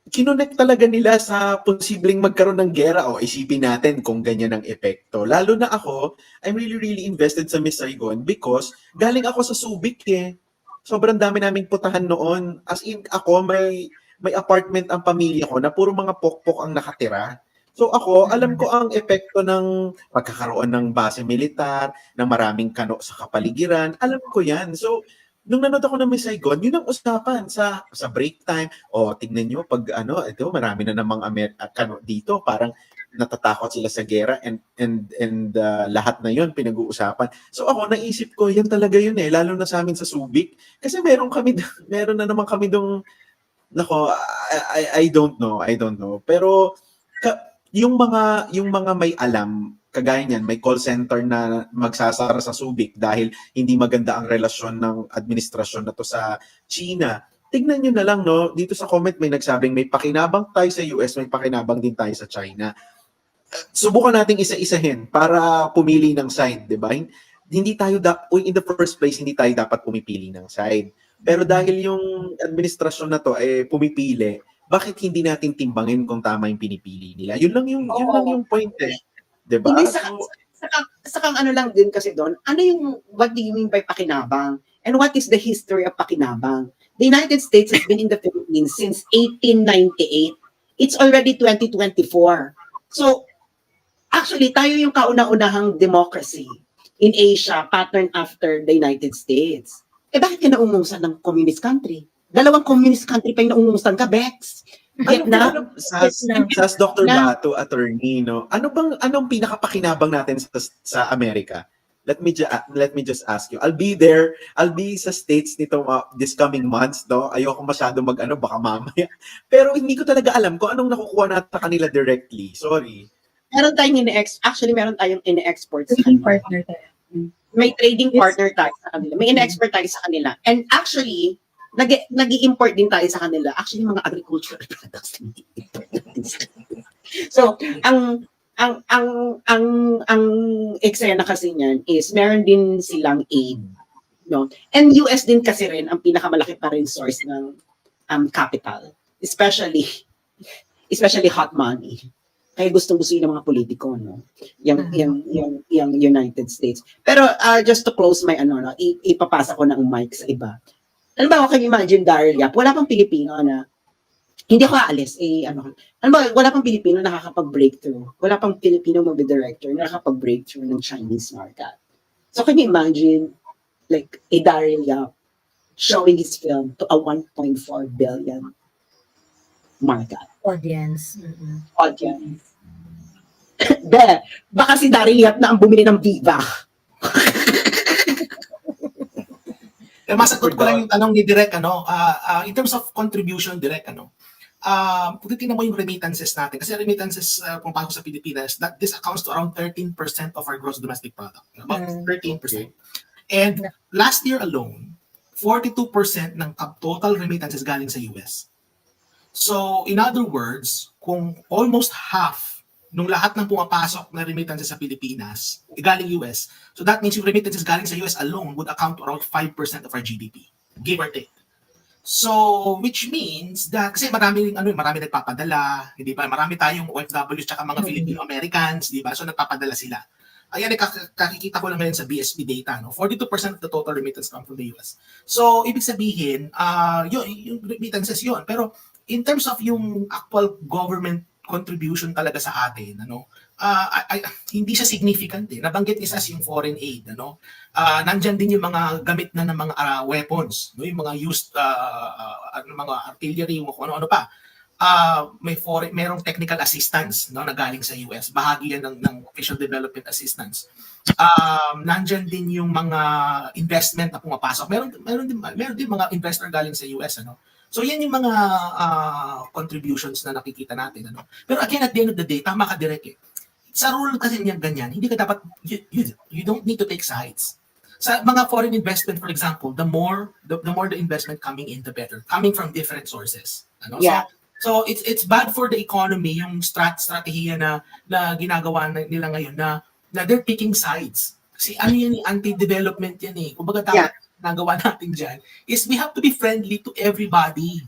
kinonect talaga nila sa posibleng magkaroon ng gera. O isipin natin kung ganyan ang epekto. Lalo na ako, I'm really invested sa Miss Saigon because galing ako sa Subic eh. Sobrang dami naming putahan noon. As in, ako may apartment ang pamilya ko na puro mga pokpok ang nakatira. So ako, alam ko ang epekto ng pagkakaroon ng base militar, ng maraming kano sa kapaligiran. Alam ko yan. So, nung nanood ako ng Miss Saigon, yun ang usapan sa break time. O, tignan nyo, pag ito, marami na namang kano dito. Parang natatakot sila sa gera and lahat na yun pinag-uusapan. So ako, naisip ko, yan talaga yun eh. Lalo na sa amin sa Subic. Kasi meron na naman kami dong, nako, I don't know. Pero, yung mga may alam, kagaya niyan, may call center na magsasara sa Subic dahil hindi maganda ang relasyon ng administrasyon na to sa China. Tignan nyo na lang, no? Dito sa comment may nagsabing may pakinabang tayo sa US, may pakinabang din tayo sa China. Subukan nating isa-isahin para pumili ng side, di ba? Hindi tayo, in the first place, hindi tayo dapat pumipili ng side. Pero dahil yung administrasyon na to pumipili, bakit hindi natin timbangin kung tama yung pinipili nila? Yun lang yung point eh. 'Di ba? Hindi, sakang ano lang din kasi doon, what do you mean by pakinabang? And what is the history of pakinabang? The United States has been in the Philippines since 1898. It's already 2024. So, actually, tayo yung kauna-unahang democracy in Asia, pattern after the United States. Bakit ka naungusan ng communist country? 2 communist country pa yung naungusan ka, Bex. Vietnam. Sas Dr. Bato, attorney, no? Anong pinakapakinabang natin sa Amerika? Let me just ask you. I'll be there. I'll be sa States nito this coming months, no? Ayoko masyado baka mamaya. Pero hindi ko talaga alam kung anong nakukuha natin sa kanila directly. Sorry. Meron tayong ine-export sa Trading kanila. partner tayo. May trading partner tayo sa kanila. May ine-export tayo sa kanila. And actually, nag-i-import din tayo sa kanila. Actually, mga agricultural products. So, ang eksena kasi niyan is meron din silang aid, no? And US din kasi rin ang pinakamalaki pa rin source ng capital, especially hot money. Kaya gustong-gusto yun ng mga politiko, no? Yung United States. Pero just to close my ipapasa ko ng mic sa iba. Alam ba, okay, imagine Daryl Yap, wala pang Pilipino na, hindi ako aalis, alam ba, wala pang Pilipino nakakapag-breakthrough. Wala pang Pilipino movie-director na nakakapag-breakthrough ng Chinese market. So can you imagine, like, a Daryl Yap showing his film to a 1.4 billion market Audience. audience? Baka si Daryl Yap na ang bumili ng Viva. Masagot ko lang yung tanong ni Direk, in terms of contribution, Direk, kung titignan mo yung remittances natin, kasi remittances pumapasok sa Pilipinas, this accounts to around 13% of our gross domestic product. About 13%. And last year alone, 42% ng total remittances galing sa US. So, in other words, kung almost half nung lahat ng pumapasok na remittances sa Pilipinas, galing US. So that means yung remittances galing sa US alone would account to around 5% of our GDP, give or take. So, which means that, kasi marami nagpapadala, hindi ba? Marami tayong OFWs tsaka mga Filipino-Americans, di ba? So, nagpapadala sila. Ayan, kakikita ko lang ngayon sa BSP data, no? 42% of the total remittance come from the US. So, ibig sabihin, yung remittances yun. Pero, in terms of yung actual government contribution talaga sa atin, hindi siya significant eh. Nabanggit ni Sas yung foreign aid, nandyan din yung mga gamit na ng mga weapons, no? Yung mga used mga artillery, kung ano-ano pa. Merong technical assistance, no, na galing sa US. Bahagi yan ng official development assistance. Nandyan din yung mga investment na pumapasok. Meron din mga investor galing sa US, So yan yung mga contributions na nakikita natin. Pero again, at the end of the day, tama ka, Direk eh. Sa rule kasi niya ganyan, hindi ka dapat, you don't need to take sides. Sa mga foreign investment, for example, the more the investment coming in, the better. Coming from different sources. Yeah. So it's bad for the economy, yung strategiya na ginagawa nila ngayon na they're picking sides. Kasi yan, anti-development yan eh. Kumbaga dapat nagawa natin dyan is we have to be friendly to everybody.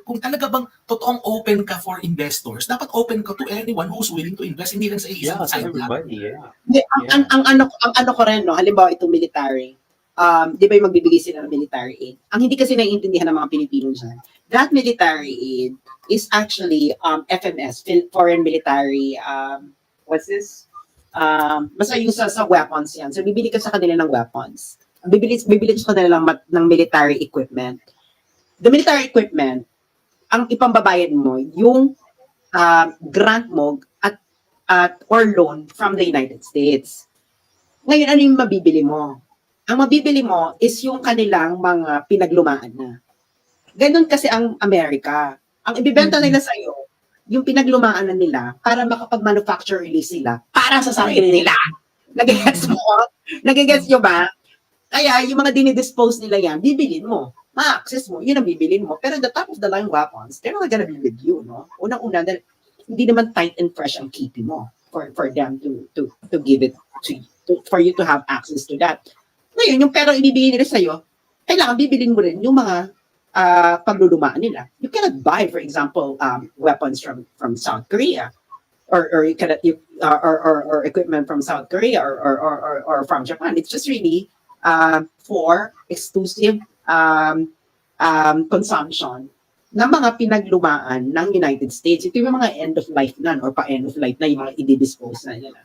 Kung talaga bang totoong open ka for investors, dapat open ka to anyone who's willing to invest, hindi lang sa isang side lang. Ang ano ko rin, no, halimbawa itong military, di ba yung magbibigay sila ng military aid? Ang hindi kasi naiintindihan ng mga Pilipino dyan, that military aid is actually FMS, foreign military, what's this? Basta yung sa weapons yan. So, bibili ka sa kanila ng weapons. Bibili ka sa kanila ng military equipment. The military equipment, ang ipambabayad mo, yung grant mo at or loan from the United States. Ngayon, ano yung mabibili mo? Ang mabibili mo is yung kanilang mga pinaglumaan na. Ganun kasi ang Amerika. Ang ibibenta nila sa'yo, yung pinaglumaan na nila para makapag-manufacture release sila para sa sarili nila. Nagigets mo? Nagigets nyo ba? Kaya yung mga dinidispose nila yan, bibilin mo. Ma-access mo, yun ang bibilin mo. Pero the top of the line weapons, they're not gonna be with you, no? Unang-una, hindi naman tight and fresh ang keeping mo for them to give it to you, for you to have access to that. Ngayon, yung perang ibibigay nila sa'yo, kailangan bibilin mo rin yung mga paglulumaan nila. You cannot buy, for example, weapons from South Korea, or you cannot or equipment from South Korea or from Japan. It's just really for exclusive consumption ng mga pinaglumaan ng United States. Ito yung mga end of life na or pa-end of life na yung mga i-dispose na nila.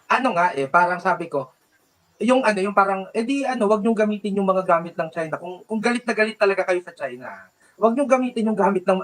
Ano nga parang sabi ko, yung parang, wag niyong gamitin yung mga gamit ng China. Kung galit na galit talaga kayo sa China, wag niyong gamitin yung gamit ng,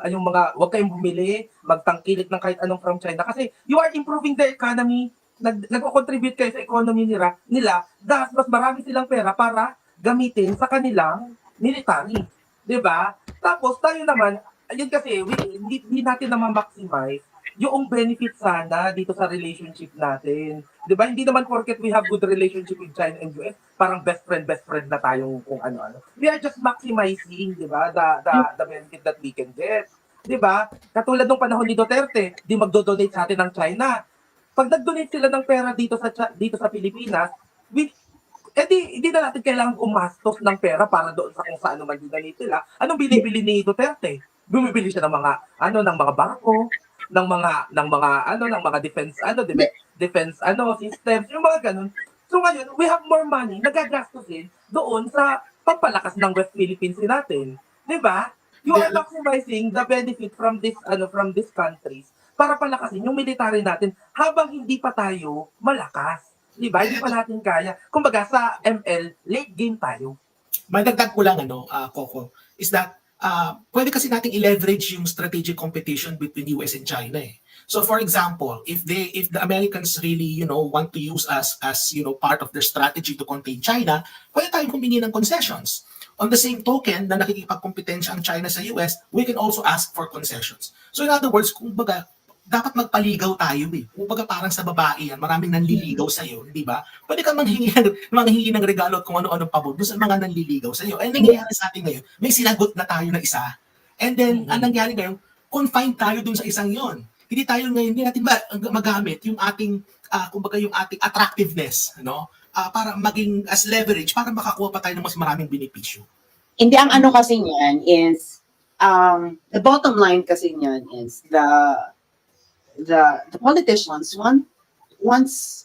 wag kayong bumili, magtangkilik ng kahit anong from China. Kasi you are improving the economy, nagko-contribute kayo sa economy nila, dahil mas marami silang pera para gamitin sa kanilang military. Diba? Tapos tayo naman, ayun kasi, hindi natin na ma-maximize yung benefit sana dito sa relationship natin. 'Di ba? Hindi naman porket we have good relationship with China and US, parang best friend na tayong kung ano-ano. We are just maximizing, 'di ba? The benefit that we can get. 'Di ba? Katulad nung panahon ni Duterte, di magdo-donate sa atin ng China. Pag nag-donate sila ng pera dito sa Pilipinas, hindi na natin kailangan gumastos ng pera para doon sa kung saan naman dinonate nila. Anong binibili ni Duterte? Bumibili siya ng mga barko, ng mga defense systems, yung mga ganun. So ngayon, we have more money nagagastusin doon sa pampalakas ng West Philippines natin. 'Di ba? You are maximizing the benefit from these countries para palakasin yung military natin habang hindi pa tayo malakas. 'Di ba? Hindi pa natin kaya. Kumbaga sa ML, late game tayo. Madagdag ko lang, Coco, is that pwede kasi nating i-leverage yung strategic competition between US and China eh. So for example, if the Americans really, want to use us as, part of their strategy to contain China, pwede tayong humingi ng concessions. On the same token, na nakikipagkompetensya ang China sa US, we can also ask for concessions. So in other words, kumbaga, dapat magpaligaw tayo eh. Kumbaga parang sa babae yan, maraming nanliligaw sa'yo, di ba? Pwede kang manghingi ng regalo at kung ano-ano pabor doon sa mga nanliligaw sa'yo. Ay, nangyayari sa atin ngayon, may sinagot na tayo na isa. And then, ang nangyari ngayon, confined tayo doon sa isang yon. Hindi natin magamit yung ating, yung ating attractiveness, para maging as leverage, para makakuha pa tayo ng mas maraming benepisyo. Hindi, ang ano kasi niyan is, the bottom line kasi niyan is the politicians wants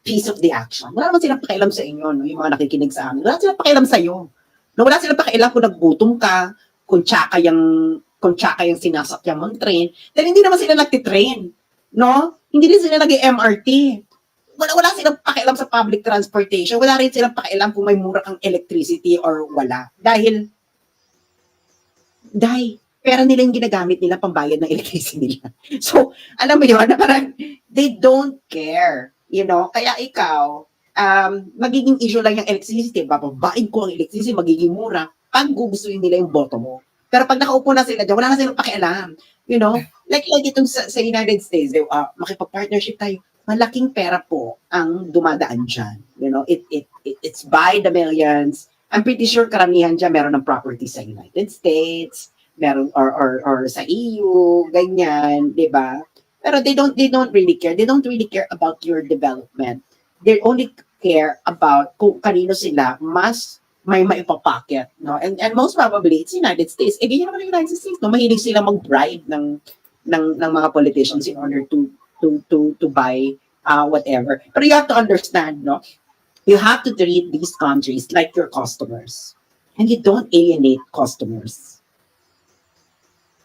piece of the action. Wala naman silang pakialam sa inyo, no? Yung mga nakikinig sa amin. Wala silang pakialam sa iyo. No, wala silang pakialam kung naggutom ka, kung tsaka yung sinasakyan mong train. Dahil hindi naman sila nagtitrain. No? Hindi din sila nag-MRT. Wala silang pakialam sa public transportation. Wala rin silang pakialam kung may mura kang electricity or wala. Dahil pera nila yung ginagamit nila pambayad ng electricity nila. So, alam mo yun, na parang they don't care. Kaya ikaw, magiging issue lang yung electricity. Bababain ko ang electricity, magiging mura. Pag gugustuhin nila yung boto mo. Pero pag nakaupo na sila dyan, wala na silang pakialam. Like itong sa United States, makipag-partnership tayo. Malaking pera po ang dumadaan dyan. It's by the millions. I'm pretty sure karamihan dyan meron ng property sa United States, meron or sa EU, ganyan, 'di ba? Pero they don't really care. They don't really care about your development. They only care about kung kanino sila mas may maipapacket, no? And most probably it's United States. Ganyan naman ang United States, no? Mahilig sila mag-bribe ng mga politicians in order to buy whatever. But you have to understand, no? You have to treat these countries like your customers. and you don't alienate customers.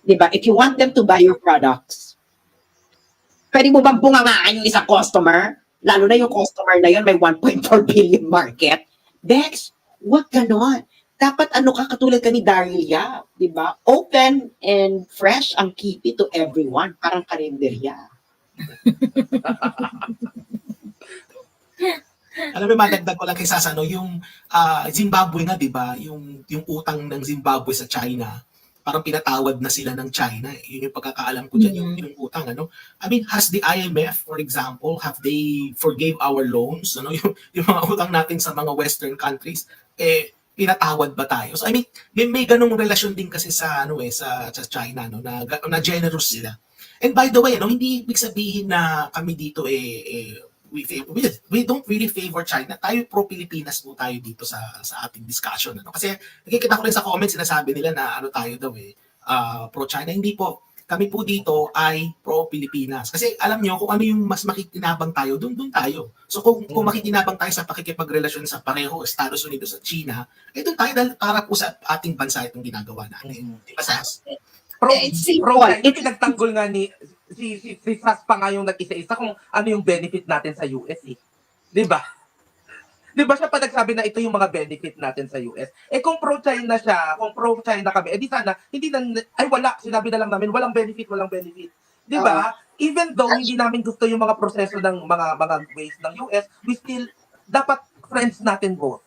Diba? If you want them to buy your products, pwede mo bang bungangaan yung isang customer? Lalo na yung customer na yun, may 1.4 billion market. Dex, wag ganon. Dapat ano ka, katulad ka ni Daryl Yap, di ba? Open and fresh ang kipi to everyone. Parang karinderya. Alam mo, madagdag ko lang kay Sasa, no, yung Zimbabwe nga, di ba? Yung utang ng Zimbabwe sa China, parang pinatawad na sila ng China. Yun yung pagkakaalam ko dyan, yung utang. Ano? I mean, has the IMF, for example, have they forgave our loans? Ano? Yung mga utang natin sa mga Western countries, pinatawad ba tayo? So I mean, may ganung relasyon din kasi sa sa China, no, na generous sila. And by the way, no, hindi ibig sabihin na kami dito we don't really favor China. Tayo pro-Pilipinas po tayo dito sa ating discussion, ano. Kasi nakikita ko rin sa comments sinasabi nila na ano tayo daw pro-China. Hindi po. Kami po dito ay pro-Pilipinas. Kasi alam nyo, kung ano yung mas makikinabang tayo, doon tayo. So kung makikinabang tayo sa pakikipagrelasyon sa pareho, Estados Unidos at China, doon tayo dahil para po sa ating bansa itong ginagawa natin. Di ba, Sas? It's simple. It's pinagtanggol nga ni si Sas pa nga yung nag-isa-isa kung ano yung benefit natin sa US Di ba? Di ba siya pa nagsabi na ito yung mga benefit natin sa US? Kung pro-China siya, kung pro-China kami, di sana, hindi na, wala, sinabi na lang namin, walang benefit. Di ba? Even though hindi namin gusto yung mga proseso ng mga ways ng US, we still, dapat friends natin both.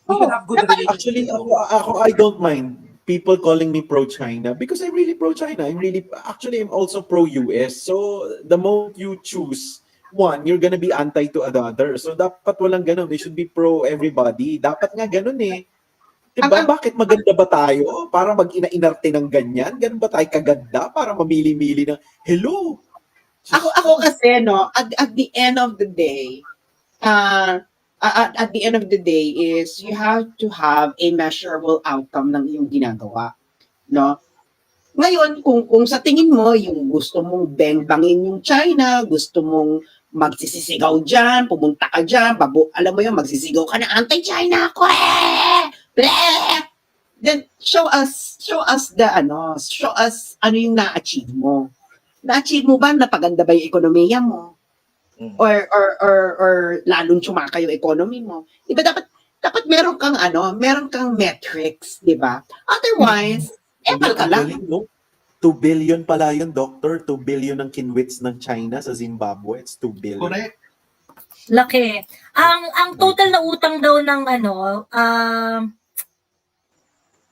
We should have good relations. Actually, ako, I don't mind people calling me pro-China because I'm really pro-China. I'm also pro-US. So, the moment you choose one, you're gonna be anti to another. So, dapat walang ganun. They should be pro everybody. Dapat nga ganun Diba? Bakit maganda ba tayo? Para mag-ina-inarte ng ganyan? Ganun ba tayo kaganda? Para mamili-mili ng, hello? Ako kasi, no, at the end of the day, at the end of the day is you have to have a measurable outcome ng iyong ginagawa, no? Ngayon, kung sa tingin mo, yung gusto mong bang-bangin yung China, gusto mong magsisisigaw dyan, pumunta ka dyan, alam mo yun, magsisigaw ka na, anti-China ako Bleh! Then, show us ano yung na-achieve mo. Na-achieve mo ba, napaganda ba yung ekonomiya mo? Or lalong tsumaka yung economy mo. Diba dapat meron kang metrics, diba? Otherwise, epal ka lang. 2 billion pala yun, doctor. 2 billion ang kinwits ng China sa Zimbabwe. It's 2 billion. Correct. Laki. Ang total na utang daw ng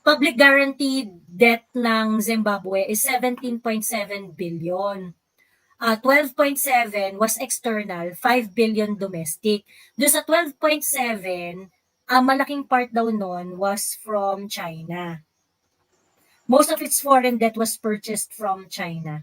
public guaranteed debt ng Zimbabwe is 17.7 billion. 12.7 was external, 5 billion domestic. Doon sa 12.7, malaking part daw nun was from China. Most of its foreign debt was purchased from China,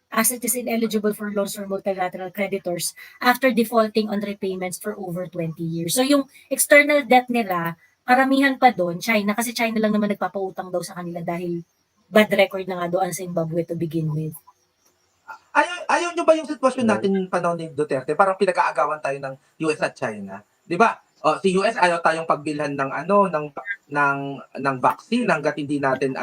as it is ineligible for loans from multilateral creditors after defaulting on repayments for over 20 years. So yung external debt nila, karamihan pa doon, China, kasi China lang naman nagpapautang daw sa kanila dahil bad record na nga doon sa Zimbabwe to begin with. Ayaw nyo ba yung sitwasyon natin yung panahon ni Duterte? Parang pinag-aagawan tayo ng US at China. Di ba? Si US ayaw tayong pagbilhan ng ng vaccine hangga't hindi natin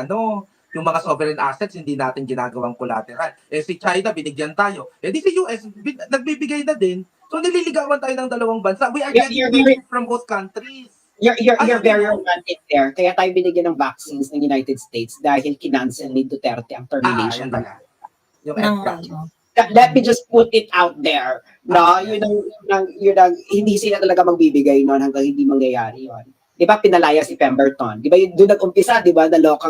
yung mga sovereign assets hindi natin ginagawang collateral. Si China binigyan tayo. Di si US nagbibigay na din. So nililigawan tayo ng dalawang bansa. We are getting benefit from both countries. You're very romantic there. Kaya tayo binigyan ng vaccines ng United States dahil kinancel ni Duterte ang termination. Yung Let me just put it out there. No, yun ang hindi sila talaga magbibigay noon hanggang hindi mangyayari yun. Di ba pinalaya si Pemberton? Di ba doon nag-umpisa, di ba, naloka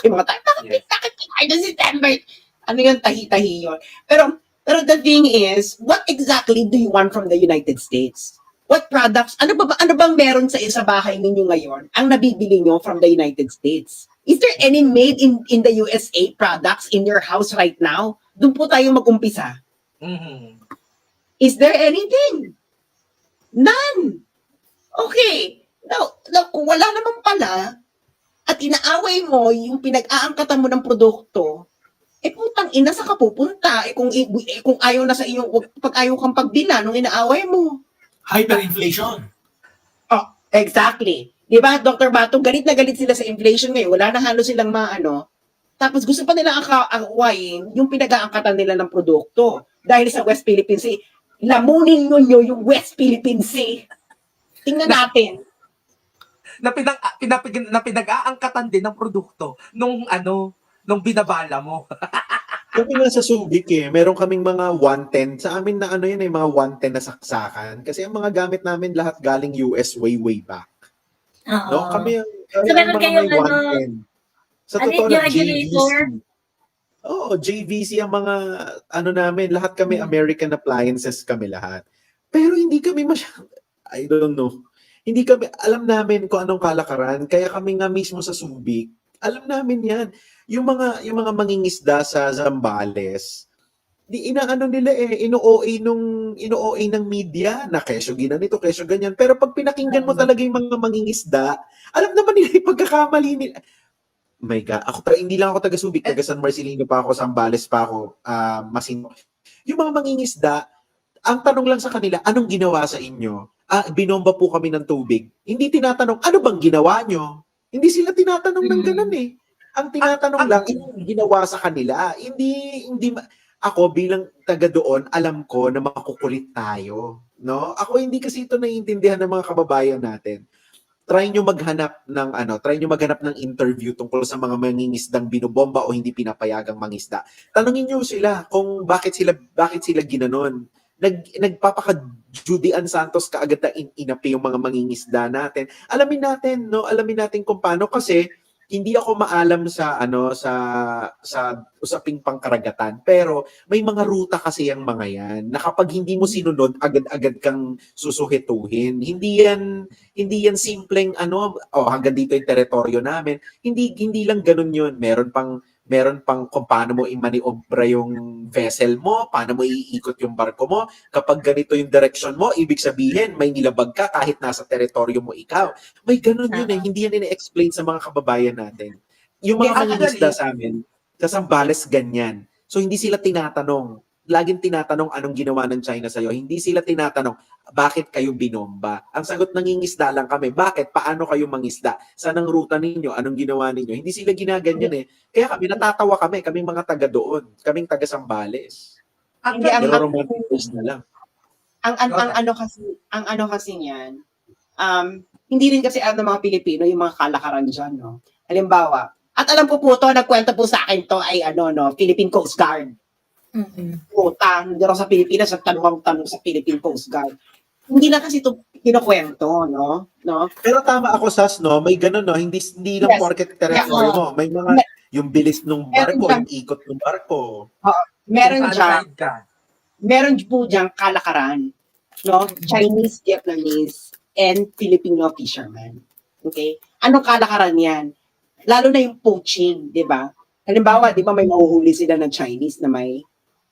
yung mga tao. Bakit pinalaya si Pemberton? Ano yun, tahi-tahi yun. Pero the thing is, what exactly do you want from the United States? What products? Ano bang meron sa bahay ninyo ngayon ang nabibili nyo from the United States? Is there any made in the USA products in your house right now? Doon po tayo mag-umpisa. Mm-hmm. Is there anything? None. Okay. Now, kung wala naman pala, at inaaway mo yung pinag-aangkatan mo ng produkto, putang ina sa kapupunta. Kung ayaw na sa iyo, pag ayaw kang pagbila nung inaaway mo. Hyperinflation. Oh, exactly. Di ba, Dr. Bato, galit na galit sila sa inflation ngayon. Wala na halos silang maano. Tapos gusto pa nila akawain yung pinag-aangkatan nila ng produkto. Dahil sa West Philippine Sea. Lamunin nyo yung West Philippine Sea. Tingnan natin. Na pinag-aangkatan din ng produkto nung binabala mo. Kami nga sa Subic meron kaming mga 110. Sa amin na yan mga 110 na saksakan. Kasi ang mga gamit namin lahat galing US way back. Oo. No? Kami So, meron mga kayong may 110. Sa totoo yung lang, regulator? JVC. Oo, JVC ang mga namin. Lahat kami American appliances kami lahat. Pero hindi kami I don't know. Hindi kami, alam namin kung anong kalakaran. Kaya kami nga mismo sa Subic, alam namin yan. Yung mga mangingisda sa Zambales, di inaano nila ino-OA ng media na kesyo ginanito, kesyo ganyan. Pero pag pinakinggan mo talaga yung mga mangingisda, alam naman nila yung pagkakamali nila. My God, hindi lang ako taga Subic, taga San Marcelino pa ako, Zambales pa ako, Masino. Yung mga mangingisda, ang tanong lang sa kanila, anong ginawa sa inyo? Binomba po kami ng tubig. Hindi tinatanong, ano bang ginawa nyo? Hindi sila tinatanong ng ganun eh. Ang tinatanong lang, anong ginawa sa kanila? Ako bilang taga doon, alam ko na makukulit tayo. No? Ako hindi kasi ito naiintindihan ng mga kababayan natin. Try nyo maghanap ng interview tungkol sa mga mangingisdang binobomba o hindi pinapayagang mangisda. Tanungin nyo sila kung bakit sila ginanon. Nagpapaka-Judy Ann Santos kaagad na inapi yung mga mangingisda natin. Alamin natin kung paano, kasi hindi ako maalam sa usaping pangkaragatan, pero may mga ruta kasi yung mga yan na kapag hindi mo sinunod, agad-agad kang susuhituhin. Hindi yan simpleng hanggang dito yung teritoryo namin. Hindi lang ganun yun. Meron pang kung paano mo i-maniobra yung vessel mo, paano mo iikot yung barko mo. Kapag ganito yung direction mo, ibig sabihin may nilabag ka kahit nasa teritoryo mo ikaw. May ganun yun hindi yan ina-explain sa mga kababayan natin. Yung mga mangingisda sa amin, sa Zambales ganyan. So hindi sila tinatanong. Laging tinatanong anong ginawa ng China sa'yo. Hindi sila tinatanong bakit kayo binomba. Ang sagot, nangingisda lang kami. Bakit? Paano kayo mangisda? Saan ang ruta ninyo? Anong ginawa ninyo? Hindi sila ginaganyan Kaya natatawa kaming mga taga doon. Kaming taga Zambales. Hindi, Pero romantic na lang. ang ano kasi niyan, hindi rin kasi alam ng mga Pilipino yung mga kalakaran dyan, no? Halimbawa, at alam ko po to, nagkwento po sa akin to ay Philippine Coast Guard. Puta, hindi ako sa Pilipinas, tanong sa Philippine Coast Guard. Hindi na kasi ito kinukwento, no? Pero tama ako, Sas, no? May ganun, no? Hindi lang porket teritoryo mo. May mga, yung bilis ng barko, yung ikot ng barko. Meron po diyang kalakaran, no? Chinese, Vietnamese, and Filipino fishermen. Okay? Anong kalakaran yan? Lalo na yung poaching, di ba? Halimbawa, di ba may mahuhuli sila ng Chinese na may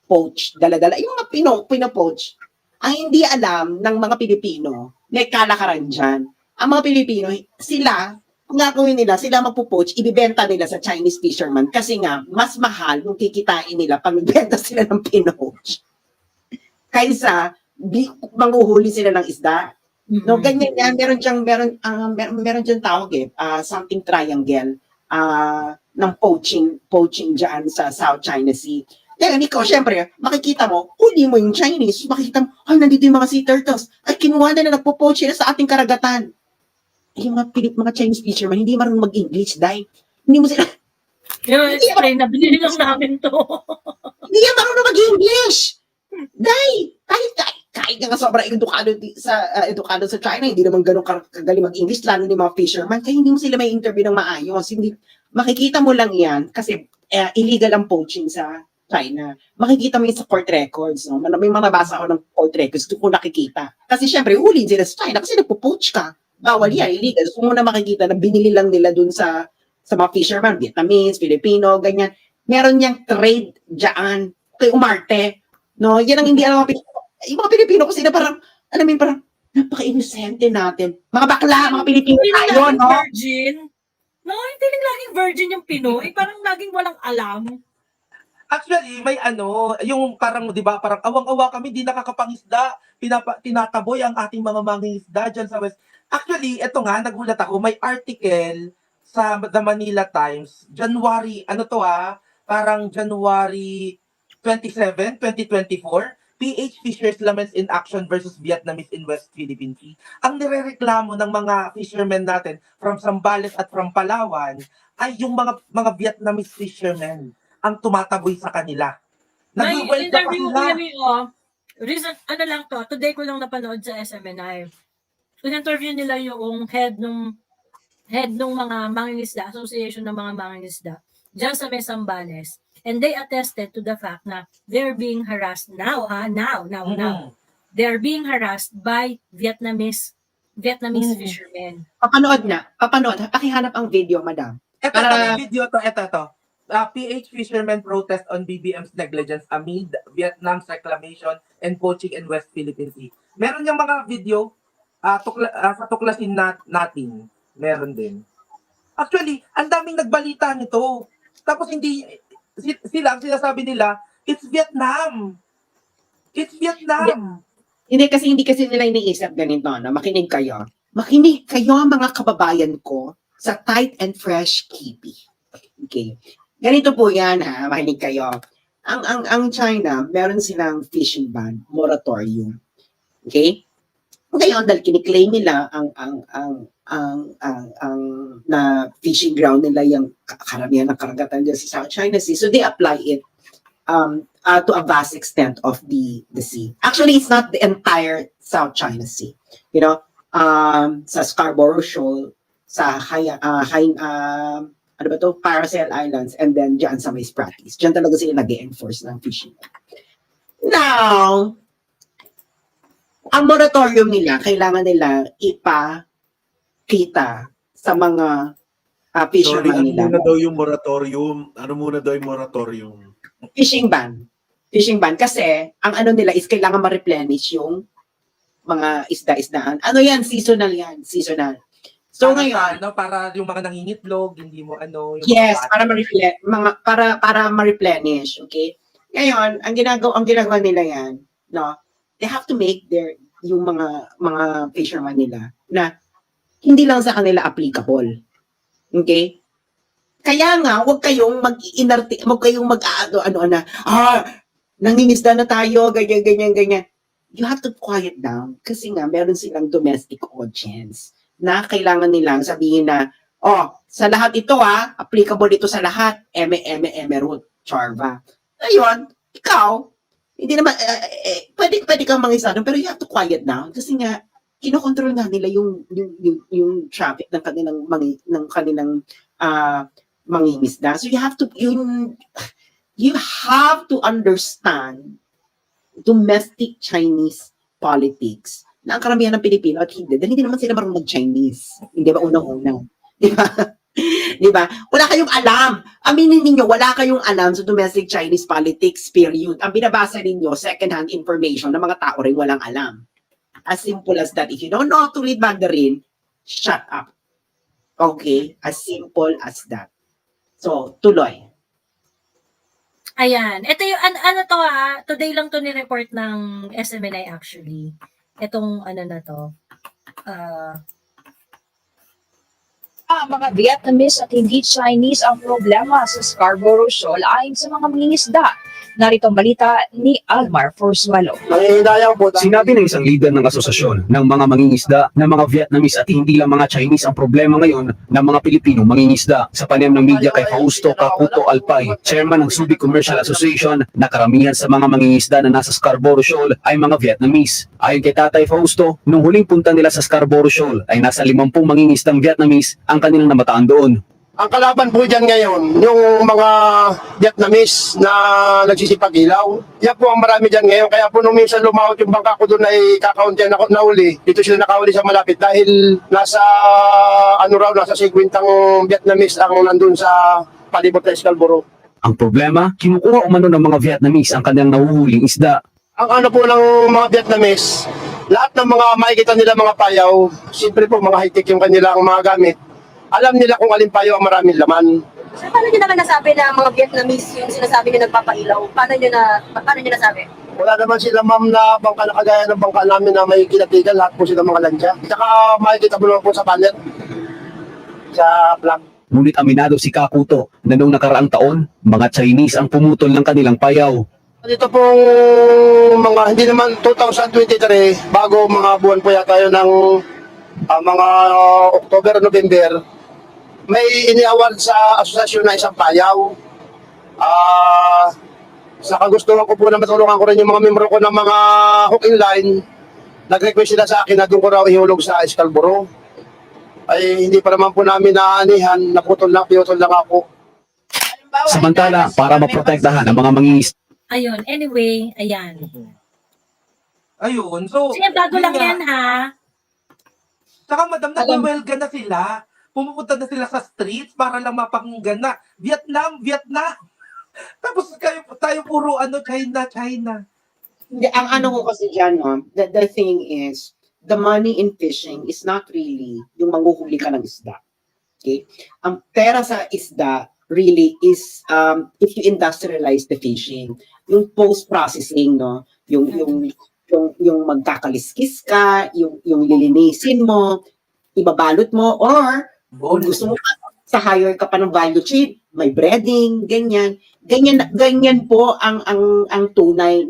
poach, dala-dala. Yung mga pinopoach, ang hindi alam ng mga Pilipino, may kalakaran dyan. Ang mga Pilipino, sila, kung gagawin nila, sila magpo-poach, ibibenta nila sa Chinese fisherman kasi nga, mas mahal yung kikitain nila pag nagbenta sila ng pinoach. Kaysa, manguhuli sila ng isda. No, ganyan yan. Meron dyan tawag something triangle ng poaching dyan sa South China Sea. Ngayon, ikaw, syempre, makikita mo, huli mo yung Chinese, makikita mo, ay, nandito yung mga sea turtles, ay, kinuha na nagpo-poach sila sa ating karagatan. Ay, yung mga Chinese fishermen, hindi marunong mag-English, dahil, hindi mo sila, Explain na, binili lang namin to. hindi yan marunong mag-English. Dahil, kahit nga sobrang edukado sa China, hindi naman ganun kagaling mag-English, lalo ni mga fishermen, kaya hindi mo sila may interview ng maayos. Hindi, makikita mo lang yan, kasi illegal ang poaching sa China. Makikita mo yun sa court records. No? May mga nabasa ako ng court records, doon ko nakikita. Kasi syempre, huli sila sa China kasi nagpo-poach ka. Bawal yan, illegal. So, muna makikita na binili lang nila doon sa mga fishermen, Vietnamese, Filipino, ganyan. Meron niyang trade dyan kay umarte. No? Yan ang hindi alam yung mga Pilipino kasi na parang, parang, napaka-innocente natin. Mga bakla, mga Pilipino tayo, no? Virgin. No, hindi lang laging virgin yung Pinoy. Parang laging walang alam. Actually, may yung parang, di ba, parang awang-awa kami, di nakakapangisda, tinataboy ang ating mga mangingisda dyan sa West. Actually, eto nga, nagulat ako, may article sa The Manila Times, January, ano to parang January 27, 2024, PH Fishers laments in action versus Vietnamese in West Philippine Sea. Ang nirereklamo ng mga fishermen natin from Zambales at from Palawan ay yung mga Vietnamese fishermen ang tumataboy sa kanila. May Nagwiwelta pa interview sila. ko yun, recent, ano lang to, today ko lang napanood sa SMNI. In-interview nila yung head nung mga mangingisda, Association ng mga mangingisda, dyan sa Mesambales. And they attested to the fact na they're being harassed now. Mhm. They're being harassed by Vietnamese fishermen. Papanood. Pakihanap ang video, madam. Ito, Para- may video to, ito. PH fishermen protest on BBM's negligence amid Vietnam's reclamation and poaching in West Philippine Sea. Meron yung mga video sa tuklasin natin. Meron din. Actually, ang daming nagbalita nito. Tapos sila, ang sinasabi nila, it's Vietnam. It's Vietnam. Hindi kasi nila iniisip ganito, no? Makinig kayo. Makinig kayo, mga kababayan ko, sa tight and fresh kipi. Okay. Ganito po yan, ha? Makinig kayo. Ang China, meron silang fishing ban, moratorium. Okay? Ngayon, dahil kiniklaim nila ang na fishing ground nila yung karamihan ng karagatan dyan sa South China Sea, so they apply it to a vast extent of the sea. Actually, it's not the entire South China Sea. You know, sa Scarborough Shoal, sa Paracel Islands, and then dyan sa may Spratlys. Dyan talaga sila nag-enforce ng fishing. Now, ang moratorium nila, kailangan nila ipakita sa mga Sorry, fishermen ano nila. muna daw yung moratorium? Ano muna daw yung moratorium? Fishing ban. Fishing ban. Kasi, ang ano nila is kailangan ma-replenish yung mga isda-isdaan. Ano yan? Seasonal yan. Seasonal. So ngayon, Para yung mga nangingitlog, hindi mo yung yes, mga para ma-replenish, okay? Ngayon, ang ginagawa nila yan, no? They have to make yung mga fishermen nila na hindi lang sa kanila applicable. Okay? Kaya nga, huwag kayong nangingisda na tayo, ganyan. You have to quiet down kasi nga meron silang domestic audience na kailangan nilang sabihin na, sa lahat ito applicable ito sa lahat, root, charva. Ayun, ikaw, hindi naman, pwede kang mangisda, pero you have to quiet down kasi nga, kinokontrol nga nila yung traffic ng kanilang mangingisda. So you have to understand domestic Chinese politics na ang karamihan ng Pilipino at hindi. Dahil hindi naman sila marunong mag-Chinese. Hindi ba? Unang-una. Di ba? Di ba? Wala kayong alam. Aminin ninyo, wala kayong alam sa domestic Chinese politics, period. Ang binabasa ninyo, second-hand information ng mga tao rin walang alam. As simple as that. If you don't know how to read Mandarin, shut up. Okay? As simple as that. So, tuloy. Ayan. Ito yung, ano to today lang to ni-report ng SMNI actually. Itong na to. Mga Vietnamese at hindi Chinese ang problema sa Scarborough Shoal ayon sa mga mangingisda. Narito ang balita ni Almar Forzuelo. Sinabi ng isang leader ng asosasyon ng mga mangingisda na mga Vietnamese at hindi lang mga Chinese ang problema ngayon ng mga Pilipinong mangingisda. Sa panayam ng media kay Fausto Cacuto Alpay, chairman ng Subic Commercial Association, na karamihan sa mga mangingisda na nasa Scarborough Shoal ay mga Vietnamese. Ayon kay Tatay Fausto, nung huling punta nila sa Scarborough Shoal ay nasa 50 mangingisdang Vietnamese ang kanilang namataan doon. Ang kalaban po dyan ngayon, yung mga Vietnamese na nagsisipag-ilaw, yan po ang marami dyan ngayon. Kaya po nung minsan lumahot yung bangka ko doon ay kakaunti na nauli. Dito sila nakahuli sa malapit dahil nasa 50 Vietnamese ang nandun sa palibot na Scarborough. Ang problema, kinukuha umano ng mga Vietnamese ang kanilang nahuhuling isda. Ang ano po ng mga Vietnamese, lahat ng mga makikita nila mga payaw, siyempre po mga high-tech yung kanilang mga gamit. Alam nila kung alin payaw ang maraming laman. So, paano nyo naman nasabi na mga Vietnamese yung sinasabi nyo nagpapailaw? Paano nyo nasabi? Wala naman sila ma'am na bangka na kagaya ng bangka namin na may kinatigan, lahat po sila mga landya. Tsaka makikita mo naman po sa banner, sa vlog. Ngunit aminado si Kakuto na noong nakaraang taon, mga Chinese ang pumutol ng kanilang payaw. Dito pong mga, hindi naman 2023, bago mga buwan po yata yun ng mga October, November, may ini-award sa asosasyon na isang payaw. Sa kagustuhan ko po na matulungan ko rin yung mga membro ko ng mga hook in line, nag-request sila sa akin na doon ko raw ihulog sa Scarborough. Ay hindi pa naman po namin naanihan, pinutol lang ako. Samantala, para maprotektahan ang mga mangingisda, Ayun, anyway, ayan. Ayun. So, Kasi bago yun lang nga. yan, ha? Saka madam, nag-welga na sila. Pumupunta na sila sa streets para lang mapakinggan na Vietnam, Vietnam. Tapos tayo puro China, China. Hindi, ang ano ko kasi dyan, no, the thing is, the money in fishing is not really yung manghuhuli ka ng isda. Okay? Ang pera sa isda really is if you industrialize the fishing, yung post-processing, no, yung magkakaliskis ka, yung lilinisin mo, ibabalot mo, or kung gusto mo sa higher ka pa ng value chain, may breading, ganyan. Ganyan po ang tunay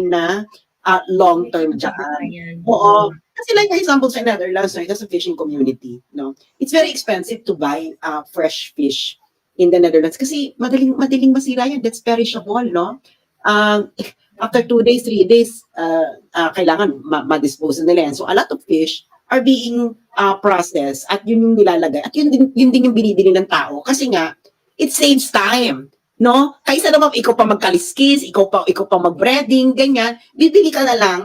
na long term diyan. Ayan. Oo. Kasi like for example sa Netherlands, right, that's a fishing community, no. It's very expensive to buy fresh fish in the Netherlands kasi madaling masira yan, that's perishable, no. After 2 days, 3 days, kailangan ma-dispose nila yan. So a lot of fish are being processed at yun yung nilalagay. At yun din yung binibili ng tao. Kasi nga, it saves time. No? Kaysa naman ikaw pa magkaliskis, ikaw pa mag-breading, ganyan, bibili ka na lang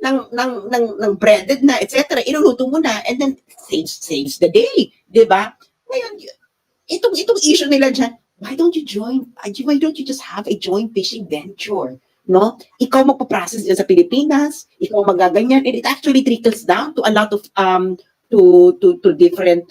ng breaded na, etc. Iluluto mo na and then saves the day. Diba? Ngayon, itong issue nila dyan, why don't you just have a joint fishing venture? No? Ikaw magpa-process dyan sa Pilipinas, ikaw magaganyan, and it actually trickles down to a lot of to different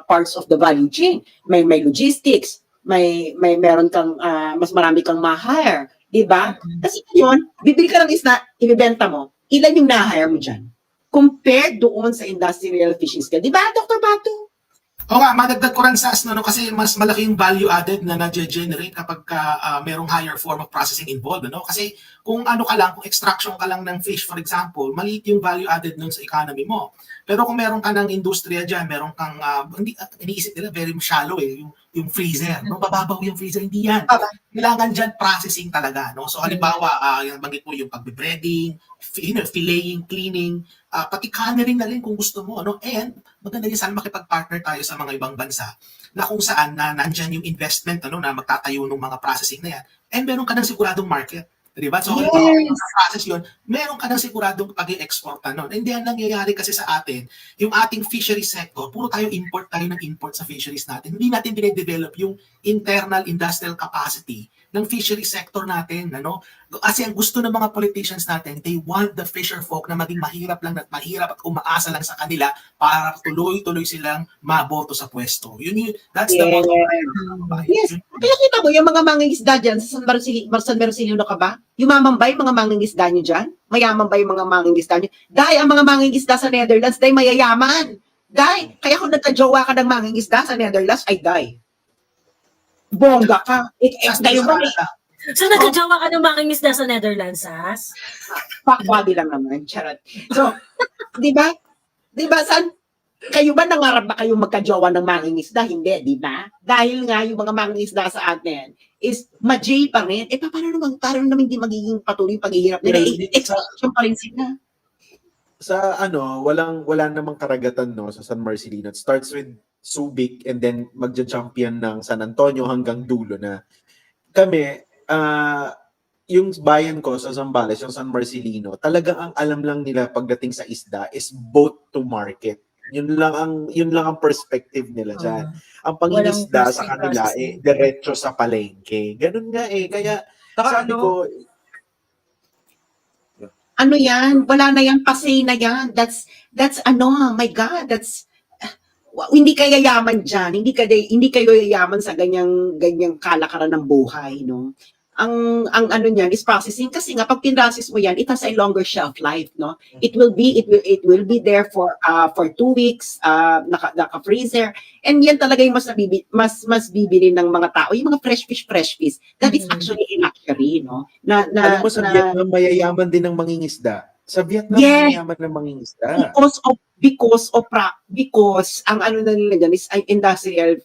parts of the value chain. May logistics, meron kang mas marami kang ma-hire, 'di ba? Kasi yun, bibili ka ng isda, ibebenta mo. Ilan yung na-hire mo diyan? Compared doon sa industrial fishing scale. 'Di ba, Dr. Batu? O nga, madagdag ko rin sa kasi mas malaki yung value added na na-generate kapag merong higher form of processing involved. Kasi kung kung extraction ka lang ng fish, for example, maliit yung value added nun sa economy mo. Pero kung meron ka ng industriya dyan, meron kang, iniisip nila, very shallow yung freezer. Bababaw yung freezer, hindi yan. Kailangan dyan processing talaga. So halimbawa, yung banggit mo yung pagbe-breading, filleting, cleaning, pati cannery na rin kung gusto mo. And maganda din sana makipag-partner tayo sa mga ibang bansa na kung saan nandyan yung investment na magtatayo ng mga processing na yan. And meron ka ng siguradong market. Diba? So, process yun, meron ka ng siguradong pag-i-export. Hindi yan nangyayari kasi sa atin. Yung ating fishery sector, puro tayo import sa fisheries natin. Hindi natin dinedevelop yung internal industrial capacity ng fishery sector natin. Kasi ang gusto ng mga politicians natin, they want the fisher folk na maging mahirap at umaasa lang sa kanila para tuloy-tuloy silang maboto sa pwesto. That's the bottom line. Yes. Kaya kita mo, yung mga mangingisda dyan, sa San Marcelino ka ba? Yumaman ba yung mga mangingisda nyo dyan? Mayaman ba yung mga mangingisda nyo? Dahil ang mga mangingisda sa Netherlands, dahil mayayaman. Dahil, kaya kung nagka-jowa ka ng mangingisda sa Netherlands, ay dahil. Bongga ka. Kayo ba? So, nagkajawa ka ng mangingisda sa Netherlands, Sas? Pakbody lang naman. Charot. So, di ba? Di ba, kayo ba nangarap ba kayong magka-jowa ng mangingisda? Hindi, di ba? Dahil nga yung mga mangingisda sa atin is ma-J pa rin. Paano naman hindi magiging patuloy yung paghihirap nila? Extraction pa rin sila. Sa wala namang karagatan sa San Marcelino. It starts with Subic and then magja-champion ng San Antonio hanggang dulo na. Kami, yung bayan ko sa Zambales, yung San Marcelino, talagang ang alam lang nila pagdating sa isda is boat to market. Yun lang ang perspective nila dyan. Ang pangingisda sa kanila diretso sa palengke. Ganun nga kaya sabi ko, ano yan? Wala na yan, pasay na yan. That's my God, hindi kayo yayaman dyan. Hindi kayo yayaman sa ganyang kalakaran ng buhay, no? ang ano niyan is processing kasi nga pag pinrocess mo yan, it has a longer shelf life, no? It will be there for 2 weeks, naka-freezer. And yan talaga yung mas bibili ng mga tao, yung mga fresh fish. That is actually a luxury, no? Alam mo, sa Vietnam, mayayaman din ng mangingisda. Sa Vietnam, Yes. mayayaman ng mangingisda. Because ang ano na nila dyan is industrial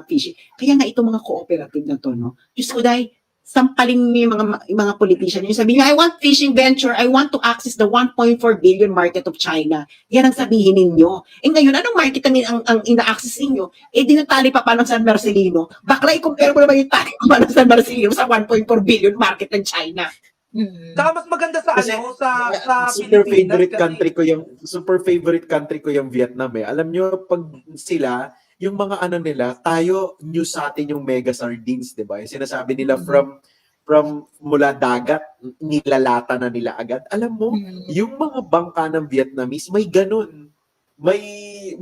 fishing. Kaya nga itong mga cooperative na to, no? Diyos ko dahil, sampaling yung mga politician, yung sabi niya, I want fishing venture, I want to access the 1.4 billion market of China. Yan ang sabihin ninyo. Eh ngayon, anong market ang ina-access ninyo? Eh di natali pa ng San Marcelino. Bakla, i-compare mo naman yung tali pa ng San Marcelino sa 1.4 billion market ng China. Saka mas maganda sa Kasi, sa super Pilipinas favorite country ko yung Vietnam eh. Alam nyo, pag sila, yung mga ano nila, tayo, news sa atin yung mega sardines, di ba? Yung sinasabi nila from mula dagat, nilalata na nila agad. Alam mo, yung mga bangka ng Vietnamese, may ganun. May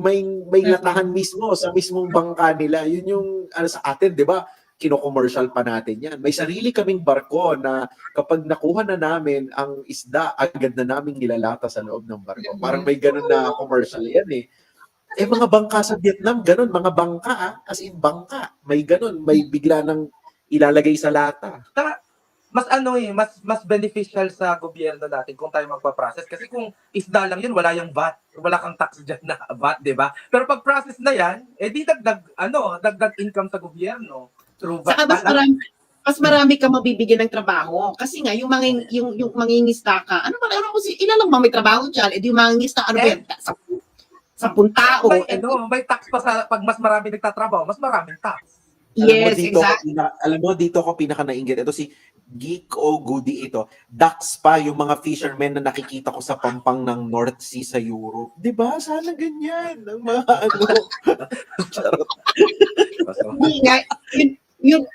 latahan mismo sa mismong bangka nila. Yun yung ano sa atin, di ba? Kino-commercial pa natin yan. May sarili kaming barko na kapag nakuha na namin ang isda, agad na namin nilalata sa loob ng barko. Parang may ganun na commercial yan eh. Eh mga bangka sa Vietnam, ganun, mga bangka as in bangka. May ganun, may bigla ng ilalagay sa lata. Saka, mas beneficial sa gobyerno natin kung tayo magpa-process. Kasi kung isda lang yun, wala yung VAT. Wala kang tax dyan na VAT, di ba? Pero pag process na yan, di dagdag income sa gobyerno. Through VAT. Saka mas marami ka mabibigyan ng trabaho. Kasi nga, yung mangingisda ka, ilan lang ba may trabaho dyan? Eh, yung mangingisda, ano ba yan? 10 tao. May tax pa sa, pag mas marami nagtatrabaho, mas maraming tax. Yes, Alam mo, dito ako pinaka nainggit. Ito si Geek o Goody ito. Ducks pa yung mga fishermen na nakikita ko sa pampang ng North Sea sa Europe. Di ba? Sana ganyan. Ang mga ano. Charot. Hindi nga, yun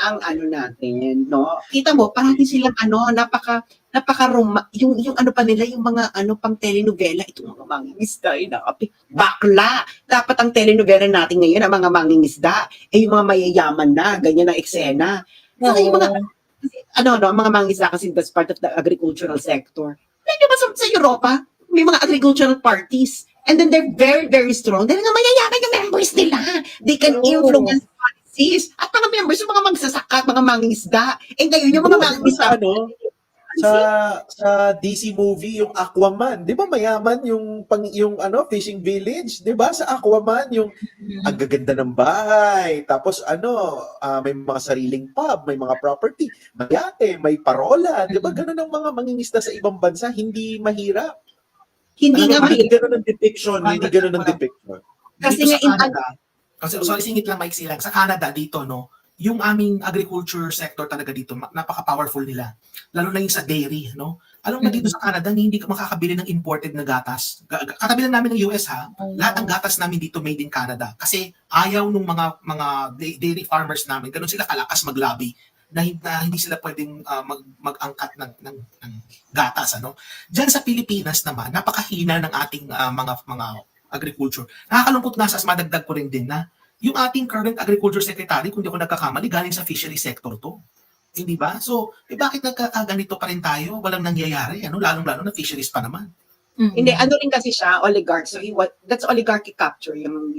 ang ano natin, no? Kita mo, parati silang yung ano pa nila, yung mga pang telenovela, itong mga mangingisda, bakla. Dapat ang telenovela natin ngayon, ang mga mangingisda, yung mga mayayaman na, ganyan ang eksena. Saka yung mga, mga mangingisda kasi that's part of the agricultural sector. Hindi ba sa Europa, may mga agricultural parties, and then they're very, very strong. Dahil nga mayayaman yung members nila. They can influence policies. At mga members, yung mga magsasaka, mga mangingisda. Ngayon, yung mga mangingisda, sa DC movie yung Aquaman, 'di ba mayaman yung fishing village, 'di ba? Sa Aquaman yung ang gaganda ng bahay, tapos may mga sariling pub, may mga property, may yate, may parola, 'di ba? Ganun ang mga mangingisda sa ibang bansa, hindi mahirap. hindi nga Hindi mahirap. ganun ang depiction, hindi ganun ang depiction. Kasi Dito nga, sa Canada, kasi sorry, singit lang, Mike, lang. Sa Canada, dito, no, yung aming agriculture sector talaga dito, napaka-powerful nila. Lalo na yung sa dairy, no? Alam mo dito sa Canada, hindi ka makakabili ng imported na gatas. Katabi lang namin ng US, ha? Lahat ng gatas namin dito made in Canada. Kasi ayaw nung mga dairy farmers namin, ganun sila kalakas mag-lobby na hindi sila pwedeng mag-angkat ng gatas, ano? Diyan sa Pilipinas naman, napakahina ng ating mga agriculture. Nakakalungkot nga sa madagdag ko rin din na yung ating current agriculture secretary, kung di ako nagkakamali, galing sa fishery sector to. Hindi ba? So, bakit nagkakaganito pa rin tayo? Walang nangyayari, lalong-lalo na fisheries pa naman. Hindi, rin kasi siya, oligarch. So, that's oligarchy capture, yung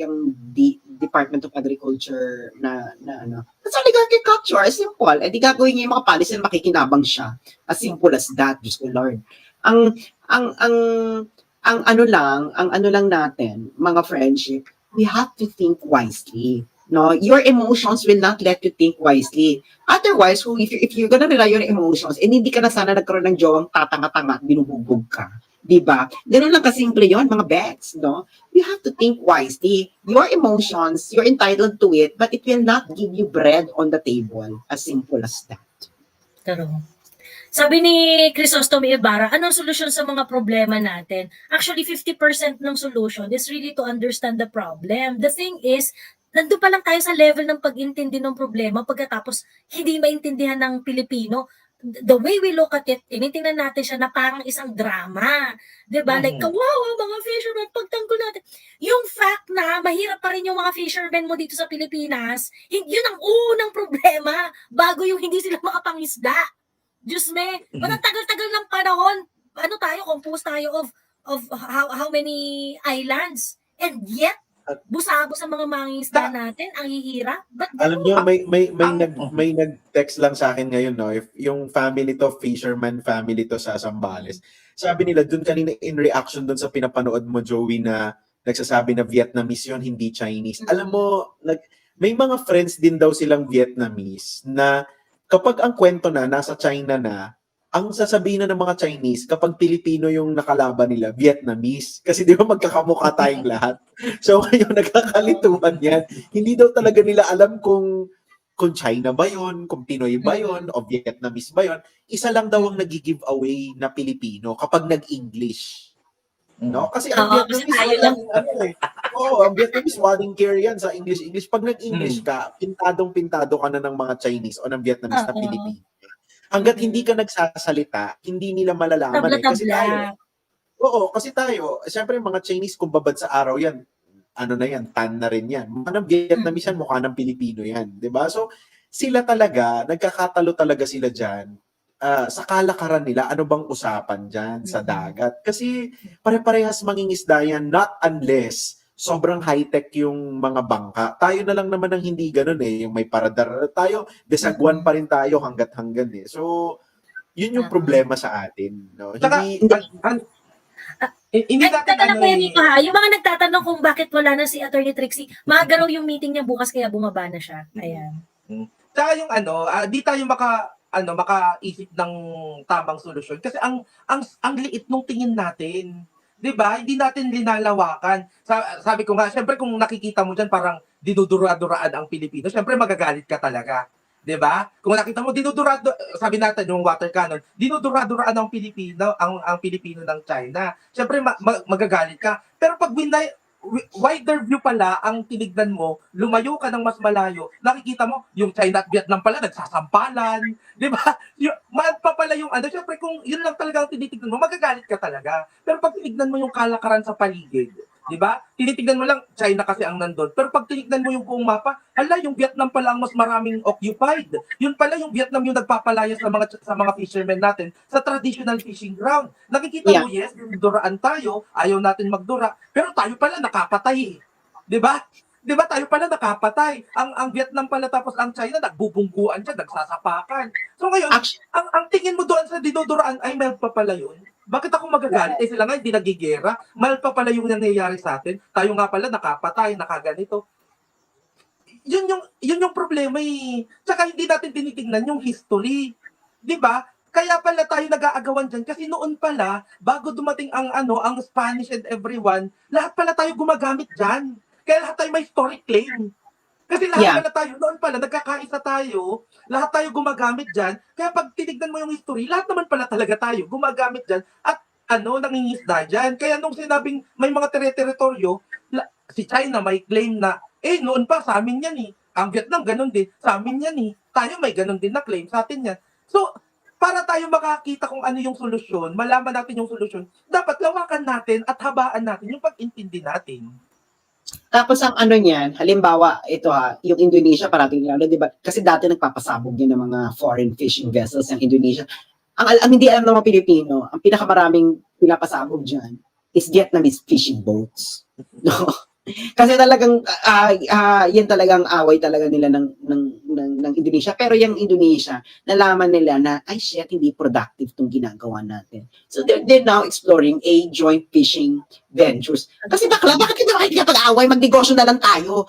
Department of Agriculture na. That's oligarchy capture, as simple. Di gagawin niya yung mga policy na makikinabang siya. As simple as that, Diyos ko Lord. Ang ano lang natin, mga friendship, we have to think wisely. No, your emotions will not let you think wisely. Otherwise, if you're gonna rely on emotions, hindi ka na sana nagkaroon ng jowang tatanga-tanga at binubugbog ka. Diba? Ganun lang kasimple yon, mga bets, no? You have to think wisely. Your emotions, you're entitled to it, but it will not give you bread on the table. As simple as that. Pero, sabi ni Crisostomo Ibarra, anong solusyon sa mga problema natin? Actually, 50% ng solution is really to understand the problem. The thing is, nandun pa lang tayo sa level ng pag-intindi ng problema pagkatapos hindi maintindihan ng Pilipino. the way we look at it, tinitingnan natin siya na parang isang drama. 'Di ba? Like, kawawa mga fishermen, pagtanggol natin. Yung fact na mahirap pa rin yung mga fishermen mo dito sa Pilipinas, yun ang unang problema bago yung hindi sila makapangisda. Diyos me, matatagal-tagal ng panahon. Ano tayo, compose tayo of how many islands. And yet, busabo sa mga mangingisda natin, ang hihirap. But Alam niyo, may nag-text lang sa akin ngayon, no? If yung family to, fisherman family to sa Zambales. Sabi nila, dun kanina in reaction dun sa pinapanood mo, Joey, na nagsasabi na Vietnamese yun, hindi Chinese. Alam mo, may mga friends din daw silang Vietnamese na kapag ang kwento na nasa China na, ang sasabihin na ng mga Chinese, kapag Pilipino yung nakalaban nila, Vietnamese. Kasi di ba magkakamukha tayong lahat. So ngayon, nagkakalituhan yan. Hindi daw talaga nila alam kung China ba yun, kung Pinoy ba yun, o Vietnamese ba yun. Isa lang daw ang nag-give away na Pilipino kapag nag-English. No? Kasi ang Oo, Vietnamese, kasi tayo lang. ang Vietnamese, walang care yan sa English. Pag nag-English ka, pintadong-pintado ka na ng mga Chinese o ng Vietnamese na Oo. Pilipino. Hanggat hindi ka nagsasalita, hindi nila malalaman eh. Kasi tayo, siyempre mga Chinese, kung babad sa araw yan, ano na yan, tan na rin yan. Mukha ng Vietnamese yan, mukha ng Pilipino yan. 'Di ba? So, sila talaga, nagkakatalo talaga sila dyan. Sa kalakaran nila, ano bang usapan dyan sa dagat? Kasi pare-parehas mangingisda yan, not unless sobrang high-tech yung mga bangka. Tayo na lang naman ang hindi ganun eh, yung may paradar. Tayo, desagwan pa rin tayo hanggat-hanggan eh. So, yun yung problema sa atin. No? Saka, hindi natin Tatanong ko yan dito ha. Yung mga nagtatanong kung bakit wala na si Attorney Trixie, maaga raw yung meeting niya bukas kaya bumaba na siya. Ayan. Saka yung di tayo makaisip ng tamang solusyon kasi ang liit nung tingin natin. 'Di ba? Hindi natin linalawakan. Sabi ko nga, syempre kung nakikita mo diyan parang dinudura-duraan ang Pilipino, syempre magagalit ka talaga. 'Di ba? Kung nakita mo sabi natin yung water cannon, dinudura-duraan ang Pilipino, ang Pilipino ng China. Syempre magagalit ka. Pero pag wider view pala ang tinignan mo, lumayo ka ng mas malayo, nakikita mo, yung China at Vietnam pala, nagsasampalan, di ba? Mahal pa pala yung syempre kung yun lang talaga ang tinitignan mo, magagalit ka talaga. Pero pag tinignan mo yung kalakaran sa paligid, di ba? Tinitignan mo lang, China kasi ang nandun. Pero pag tinignan mo yung buong mapa, yung Vietnam pala ang mas maraming occupied. Yun pala yung Vietnam yung nagpapalaya sa mga fishermen natin sa traditional fishing ground. Nakikita mo, yes, duraan tayo, ayaw natin magdura, pero tayo pala nakapatay. Di ba? Di ba tayo pala nakapatay? Ang Vietnam pala tapos ang China nagbubungguan siya, nagsasapakan. So ngayon, ang tingin mo doon sa dinuduraan ay meron pa pala yun. Bakit ako magagalit? Sila nga hindi nagigera. Mahal pa pala yung nangyayari sa atin. Tayo nga pala nakapatay, nakaganito. Yun yung problema eh. Tsaka hindi natin tinitingnan yung history. 'Di ba? Kaya pala tayo nag-aagawan diyan kasi noon pala bago dumating ang Spanish and everyone, lahat pala tayo gumagamit diyan. Kaya lahat tayo may historic claim. Kasi lahat pala tayo, noon pala, nagkakaisa tayo, lahat tayo gumagamit dyan. Kaya pag tinignan mo yung history, lahat naman pala talaga tayo gumagamit dyan at nangingisda dyan. Kaya nung sinabing may mga teritoryo, si China may claim na, noon pa sa amin yan eh. Ang Vietnam ganun din, sa amin yan eh. Tayo may ganun din na claim sa atin yan. So, para tayo makakita kung ano yung solusyon, malaman natin yung solusyon, dapat lawakan natin at habaan natin yung pag-intindi natin. Tapos ang niyan, halimbawa, ito yung Indonesia parating lalo, di ba? Kasi dati nagpapasabog din ng mga foreign fishing vessels ng Indonesia. Ang hindi alam ng mga Pilipino, ang pinakamaraming pinapasabog dyan is Vietnamese fishing boats. No? Kasi talagang yan talagang away talaga nila ng Indonesia. Pero yung Indonesia, nalaman nila na ay shit, hindi productive tong ginagawa natin. So they're now exploring a joint fishing ventures. Kasi bakit kita makikipag-away, magnegosyo na lang tayo.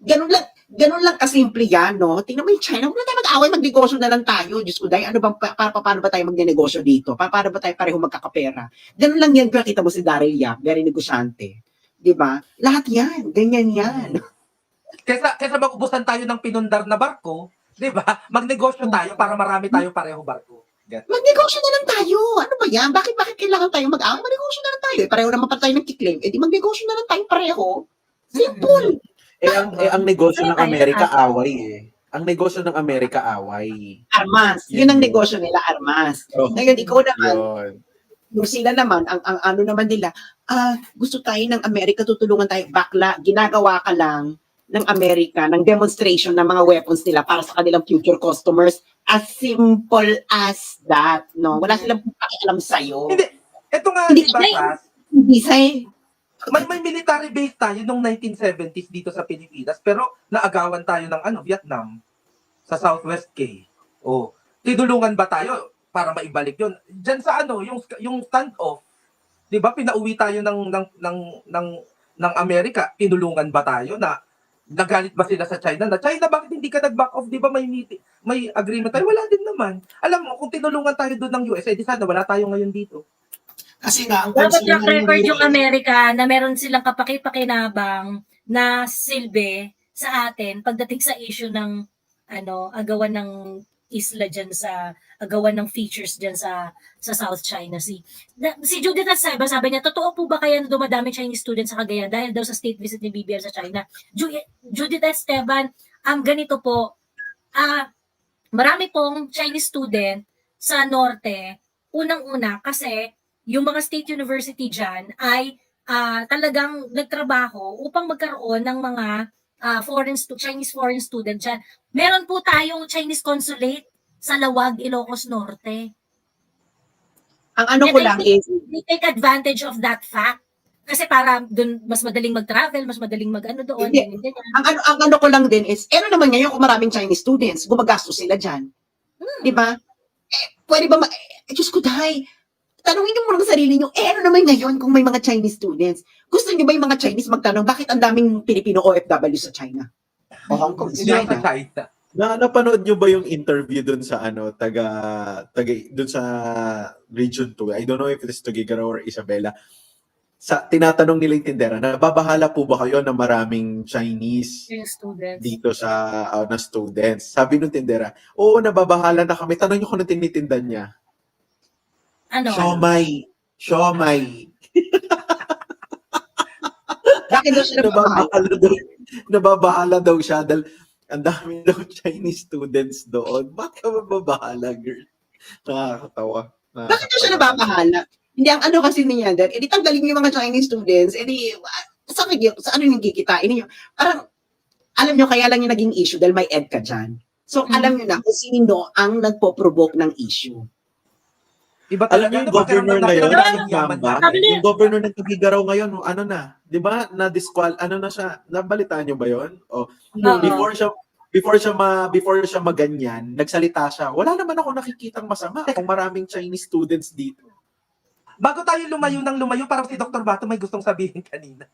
Ganun lang kasimple yan, no? Tingnan mo yung China, wala tayo mag-away, magnegosyo na lang tayo. Diyos ko, ano bang, paano ba tayo magnegosyo dito? Paano ba tayo pareho magkakapera? Ganun lang yan, kita mo si Daryl Yap, very negosyante. Diba? Lahat yan. Ganyan yan. Kesa magubusan tayo ng pinundar na barko, diba? Magnegosyo tayo para marami tayo pareho barko. Magnegosyo na lang tayo. Ano ba yan? Bakit kailangan tayo mag-away? Magnegosyo na lang tayo. Pareho naman pa tayo nagkiklaim. Di magnegosyo na lang tayo pareho. Simple. Ang negosyo ng Amerika, away eh. ang negosyo ng Amerika away. Armas. Yun Yun ang yun. negosyo nila, armas. Oh, Ngayon, ikaw naman, yun. yung sila naman, ang ano naman nila, gusto tayo ng Amerika, tutulungan tayo, bakla, ginagawa ka lang ng Amerika, ng demonstration ng mga weapons nila para sa kanilang future customers. As simple as that, no? Wala silang pakialam sa'yo. Hindi. Ito nga, Hindi, di ba, may- Sas? Hindi sa'yo. May military base tayo noong 1970s dito sa Pilipinas, pero naagawan tayo ng Vietnam sa Southwest K. Oh, tinulungan ba tayo para maibalik 'yon? Diyan sa yung standoff, 'di ba? Pinauwi tayo ng Amerika, tinulungan ba tayo na nagalit ba sila sa China? Na China, bakit hindi ka nag-back off? 'Di ba may meeting, may agreement tayo? Wala din naman. Alam mo, kung tinulungan tayo doon ng US, di sana wala tayo ngayon dito. Kasi nga, ang Dapat concern track ng record yung US, Amerika na meron silang kapaki-pakinabang na silbi sa atin pagdating sa issue ng agawan ng isla dyan agawan ng features dyan sa South China Sea. Si Judith Esteban, sabi niya, totoo po ba kaya na dumadami Chinese students sa Cagayan dahil daw sa state visit ni BBM sa China? Judith Esteban, ganito po, marami pong Chinese student sa norte, unang-una kasi yung mga state university dyan ay talagang nagtrabaho upang magkaroon ng mga Chinese foreign student dyan. Meron po tayong Chinese consulate sa Lawag, Ilocos Norte. Ang ano ko lang is, They take advantage of that fact. Kasi para dun, mas madaling mag-travel, mas madaling doon. Hindi. ganyan. ang ano ko lang din is, naman ngayon kung maraming Chinese students, gumagastos sila dyan. Di ba? Pwede ba, Diyos ko, dahay, tanungin niyo muna ang sarili niyo, ano naman ngayon kung may mga Chinese students? Gusto niyo ba yung mga Chinese magtanong, bakit ang daming Pilipino OFW sa China? O Hong Kong, sa Hindi lang China? sa China. Napanood nyo ba yung interview dun sa dun sa Region 2? I don't know if it's Tuguegarao or Isabela. Tinatanong nila yung tindera, nababahala po ba kayo na maraming Chinese Yung students. dito sa na students? Sabi nung tindera, oo, nababahala na kami. Tanong nyo kung ano tinitindan niya. Ano? Siomay. Bakit daw siya nagmamahal? Nababahala daw siya dahil ang dami daw Chinese students doon. Bakit ka mababahala, girl? Nakakatawa. Bakit daw siya nababahala? Hindi, ang ano kasi niya, edi tanggalin niyo yung mga Chinese students, edi, sa ano yung gigitain niyo? Parang, alam niyo, kaya lang yung naging issue dahil may EDCA dyan. So, alam niyo na kung sino ang nagpo-provoke ng issue. Iba Alam talaga, niyo yung governor ngayon, yaman yung governor ng Tuguegarao ngayon, ano na, di ba, na siya, nabalitaan niyo ba yun? O, before siya maganyan, nagsalita siya, wala naman ako nakikitang masama kung maraming Chinese students dito. Bago tayo lumayo, parang si Dr. Bato may gustong sabihin kanina.